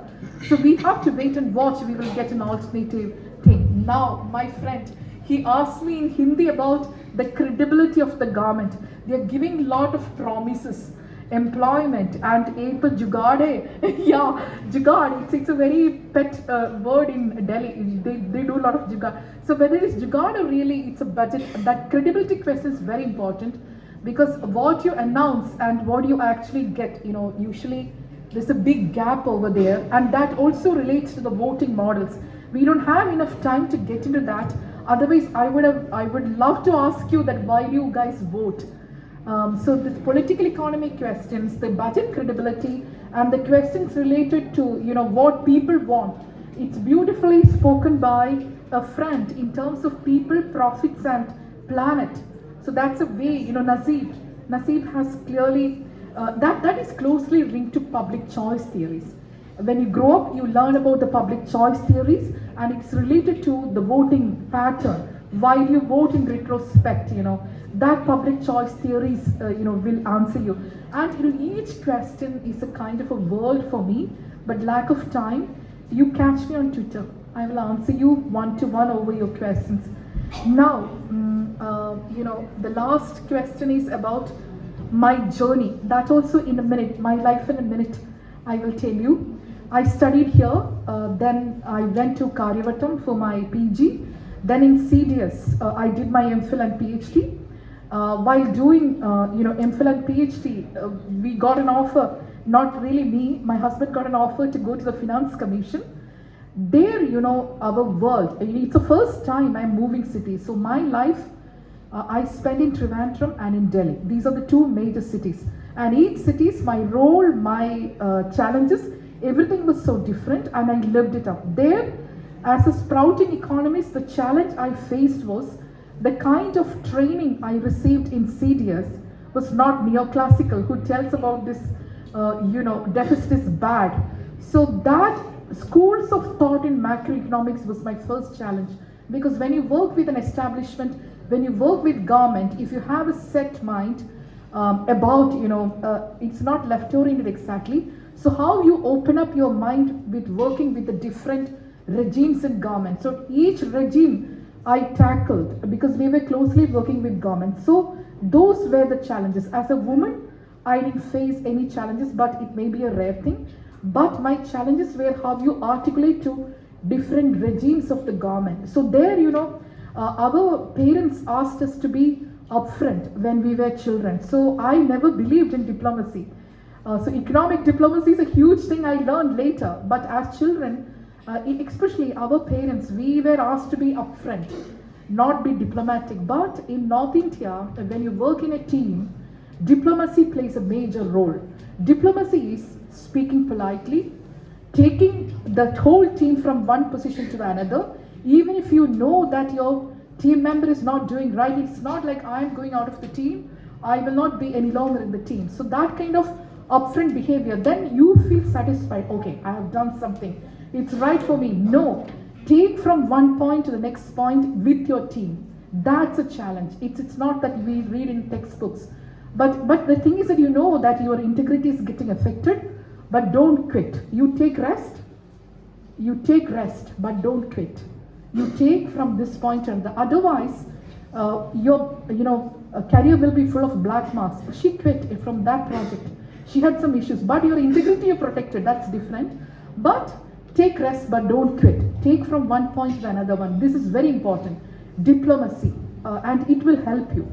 Speaker 11: So we have to wait and watch. We will get an alternative thing. Now, my friend, he asked me in Hindi about the credibility of the government. They are giving a lot of promises, employment, and jugade. Yeah, jugad. It's a very pet word in Delhi. They do a lot of jugad. So whether it's jugad or really it's a budget, that credibility question is very important, because what you announce and what you actually get, usually there's a big gap over there, and that also relates to the voting models. We don't have enough time to get into that. Otherwise, I would love to ask you that why do you guys vote? So this political economy questions, the budget credibility, and the questions related to what people want. It's beautifully spoken by a friend in terms of people, profits, and planet. So that's a way, Naseeb has clearly, that is closely linked to public choice theories. When you grow up, you learn about the public choice theories, and it's related to the voting pattern. Why do you vote in retrospect? That public choice theories, will answer you. And each question is a kind of a world for me, but lack of time. You catch me on Twitter.
Speaker 8: I will answer you one-to-one over your questions. Now, the last question is about my journey. That also in a minute, my life in a minute, I will tell you. I studied here, then I went to Karyavatam for my PG. Then in CDS, I did my MPhil and PhD. While doing, MPhil and PhD, we got an offer, not really me, my husband got an offer to go to the Finance Commission. There, our world, it's the first time I'm moving cities. So my life, I spent in Trivandrum and in Delhi. These are the two major cities. And each cities, my role, my challenges, everything was so different, and I lived it up. There, as a sprouting economist, the challenge I faced was the kind of training I received in CDS was not neoclassical, who tells about this, deficit is bad. So that schools of thought in macroeconomics was my first challenge, because when you work with an establishment, when you work with government, if you have a set mind about, it's not left-oriented exactly. So how you open up your mind with working with the different regimes in government. So each regime I tackled because we were closely working with government. So those were the challenges. As a woman, I didn't face any challenges, but it may be a rare thing. But my challenges were how you articulate to different regimes of the government. So there, our parents asked us to be upfront when we were children. So I never believed in diplomacy. So economic diplomacy is a huge thing I learned later. But as children, especially our parents, we were asked to be upfront, not be diplomatic. But in North India, when you work in a team, diplomacy plays a major role. Diplomacy is speaking politely, taking the whole team from one position to another, even if you know that your team member is not doing right. It's not like I'm going out of the team, I will not be any longer in the team. So that kind of upfront behavior, then you feel satisfied. Okay, I have done something. It's right for me. No, take from one point to the next point with your team. That's a challenge. It's not that we read in textbooks. But the thing is that you know that your integrity is getting affected, but don't quit. You take rest, but don't quit. You take from this point and the otherwise, your career will be full of black marks. She quit from that project. She had some issues, but your integrity is protected. That's different. But take rest, but don't quit. Take from one point to another one. This is very important. Diplomacy, and it will help you.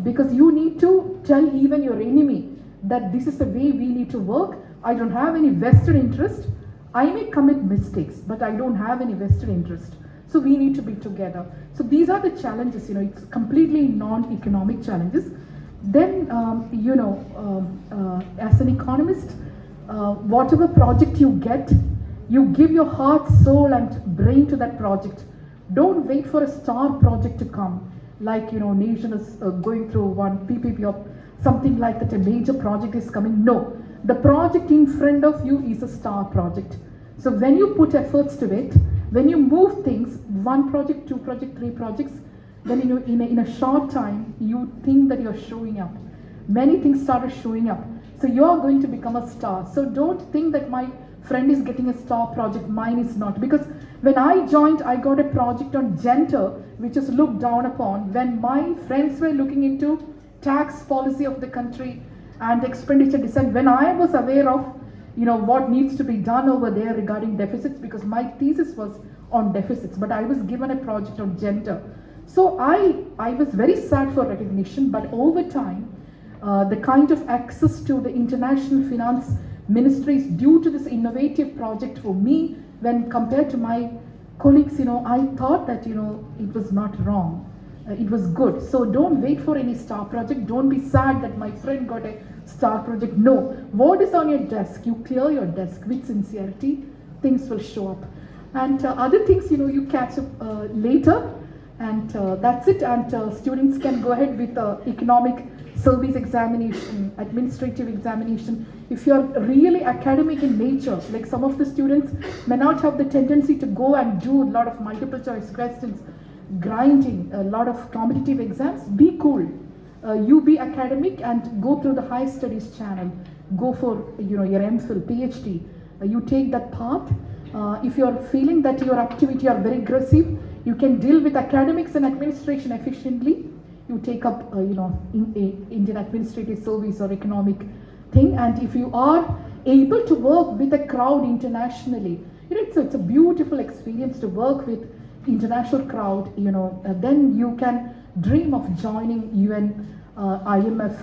Speaker 8: Because you need to tell even your enemy that this is the way we need to work. I don't have any vested interest. I may commit mistakes, but I don't have any vested interest. So we need to be together. So these are the challenges, it's completely non-economic challenges. Then, as an economist, whatever project you get, you give your heart, soul and brain to that project. Don't wait for a star project to come. Like, nation is going through one PPP of something like that, a major project is coming. No, the project in front of you is a star project. So when you put efforts to it, when you move things, one project, two projects, three projects, then in a short time, you think that you're showing up. Many things started showing up. So you're going to become a star. So don't think that my friend is getting a star project, mine is not. Because when I joined, I got a project on gender, which is looked down upon. When my friends were looking into tax policy of the country and expenditure design, when I was aware of what needs to be done over there regarding deficits, because my thesis was on deficits, but I was given a project on gender. So I was very sad for recognition, but over time, the kind of access to the international finance ministries due to this innovative project for me, when compared to my colleagues, I thought that, it was not wrong. It was good. So don't wait for any star project. Don't be sad that my friend got a star project. No. What is on your desk? You clear your desk with sincerity. Things will show up. And other things, you catch up later. And that's it. And students can go ahead with economic service examination, administrative examination. If you're really academic in nature, like some of the students may not have the tendency to go and do a lot of multiple choice questions, grinding, a lot of competitive exams, be cool. You be academic and go through the high studies channel. Go for your MPhil, PhD. You take that path. If you're feeling that your activity are very aggressive, you can deal with academics and administration efficiently. You take up, Indian Administrative Service or economic thing, and if you are able to work with a crowd internationally, it's a beautiful experience to work with international crowd. Then you can dream of joining UN, IMF,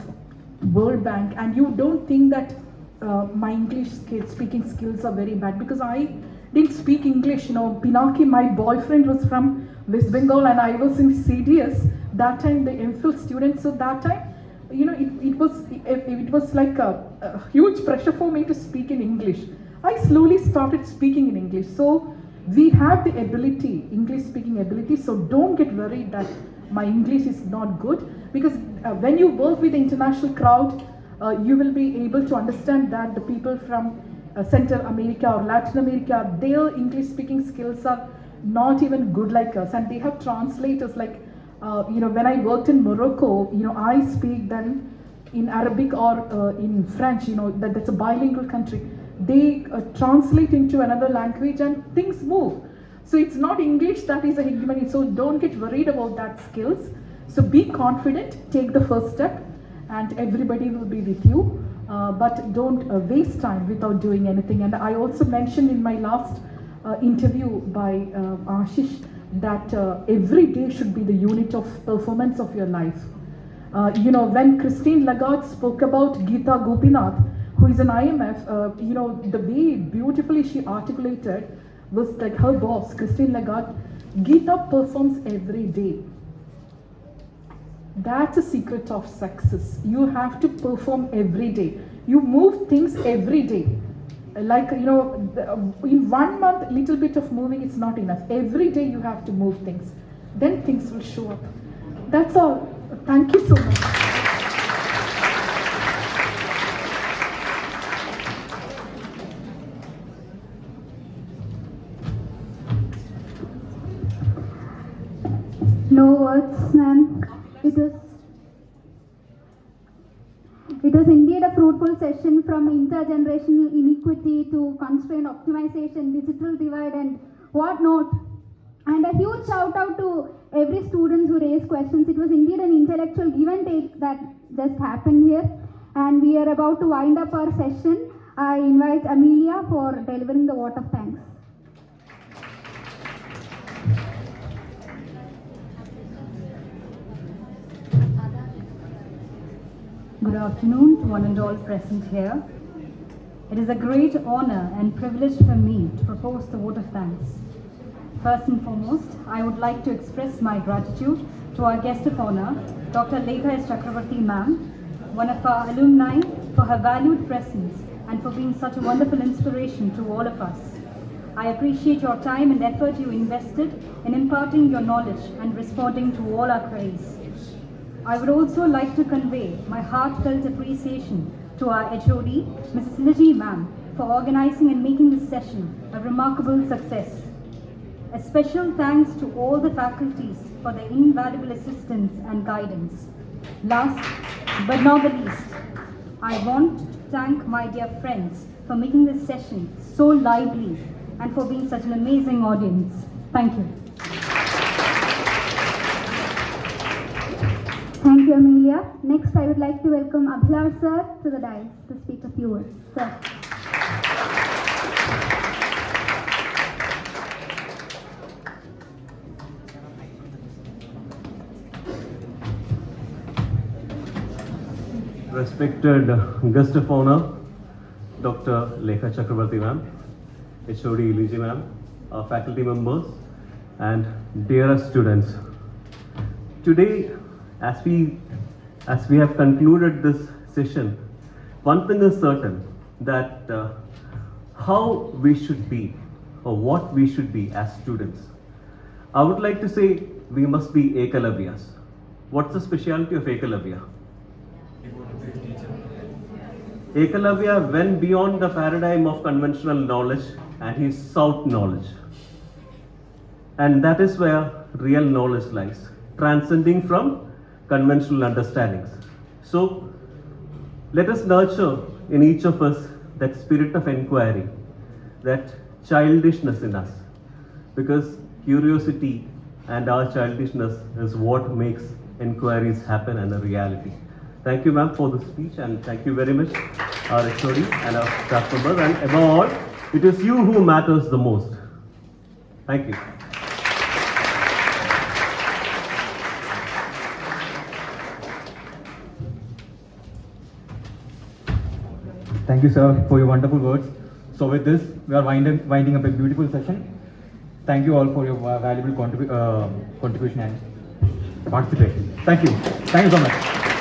Speaker 8: World Bank, and you don't think that my English speaking skills are very bad, because I didn't speak English. Pinaki, my boyfriend, was from West Bengal, and I was in CDS that time, the MPhil student. So that time, it was like a huge pressure for me to speak in English. I slowly started speaking in English. So we have the ability, English speaking ability. So don't get worried that my English is not good, because when you work with the international crowd, you will be able to understand that the people from Central America or Latin America, their English speaking skills are not even good like us, and they have translators. Like when I worked in Morocco, I speak then in Arabic or in French. That's a bilingual country. They translate into another language and things move. So it's not English that is a hegemony. So don't get worried about that skills. So be confident, take the first step, and everybody will be with you. But don't waste time without doing anything. And I also mentioned in my last interview by Ashish that every day should be the unit of performance of your life. When Christine Lagarde spoke about Geeta Gopinath, who is an IMF, the way beautifully she articulated was like her boss, Christine Lagarde. Geeta performs every day. That's a secret of success. You have to perform every day. You move things every day. Like, in 1 month, little bit of moving is not enough. Every day you have to move things. Then things will show up. That's all. Thank you so much.
Speaker 1: No words, ma'am. It was indeed a fruitful session, from intergenerational inequity to constraint optimization, digital divide, and whatnot. And a huge shout out to every student who raised questions. It was indeed an intellectual give and take that just happened here. And we are about to wind up our session. I invite Amelia for delivering the vote of thanks.
Speaker 20: Good afternoon to one and all present here. It is a great honor and privilege for me to propose the vote of thanks. First and foremost, I would like to express my gratitude to our guest of honor, Dr. Lekha S. Chakraborty ma'am, one of our alumni, for her valued presence and for being such a wonderful inspiration to all of us. I appreciate your time and effort you invested in imparting your knowledge and responding to all our queries. I would also like to convey my heartfelt appreciation to our HOD, Mrs Liji D ma'am, for organizing and making this session a remarkable success. A special thanks to all the faculties for their invaluable assistance and guidance. Last but not the least, I want to thank my dear friends for making this session so lively and for being such an amazing audience. Thank you.
Speaker 1: Thank you, Amelia. Next, I would like to welcome Abhilash sir to the dais to speak a few words. Sir.
Speaker 21: Respected guest of honor, Dr. Lekha Chakraborty ma'am, HOD Liji ma'am, our faculty members, and dearest students. Today, as we have concluded this session, one thing is certain, that how we should be, or what we should be as students. I would like to say we must be Ekalavyas. What's the speciality of Ekalavya? Ekalavya went beyond the paradigm of conventional knowledge and he sought knowledge. And that is where real knowledge lies, transcending from conventional understandings. So let us nurture in each of us that spirit of inquiry, that childishness in us, because curiosity and our childishness is what makes inquiries happen and a reality. Thank you, ma'am, for the speech, and thank you very much, our HOD and our staff members, and above all, it is you who matters the most. Thank you.
Speaker 2: Thank you, sir, for your wonderful words. So with this, we are winding up a beautiful session. Thank you all for your valuable contribution and participation. Thank you. Thank you so much.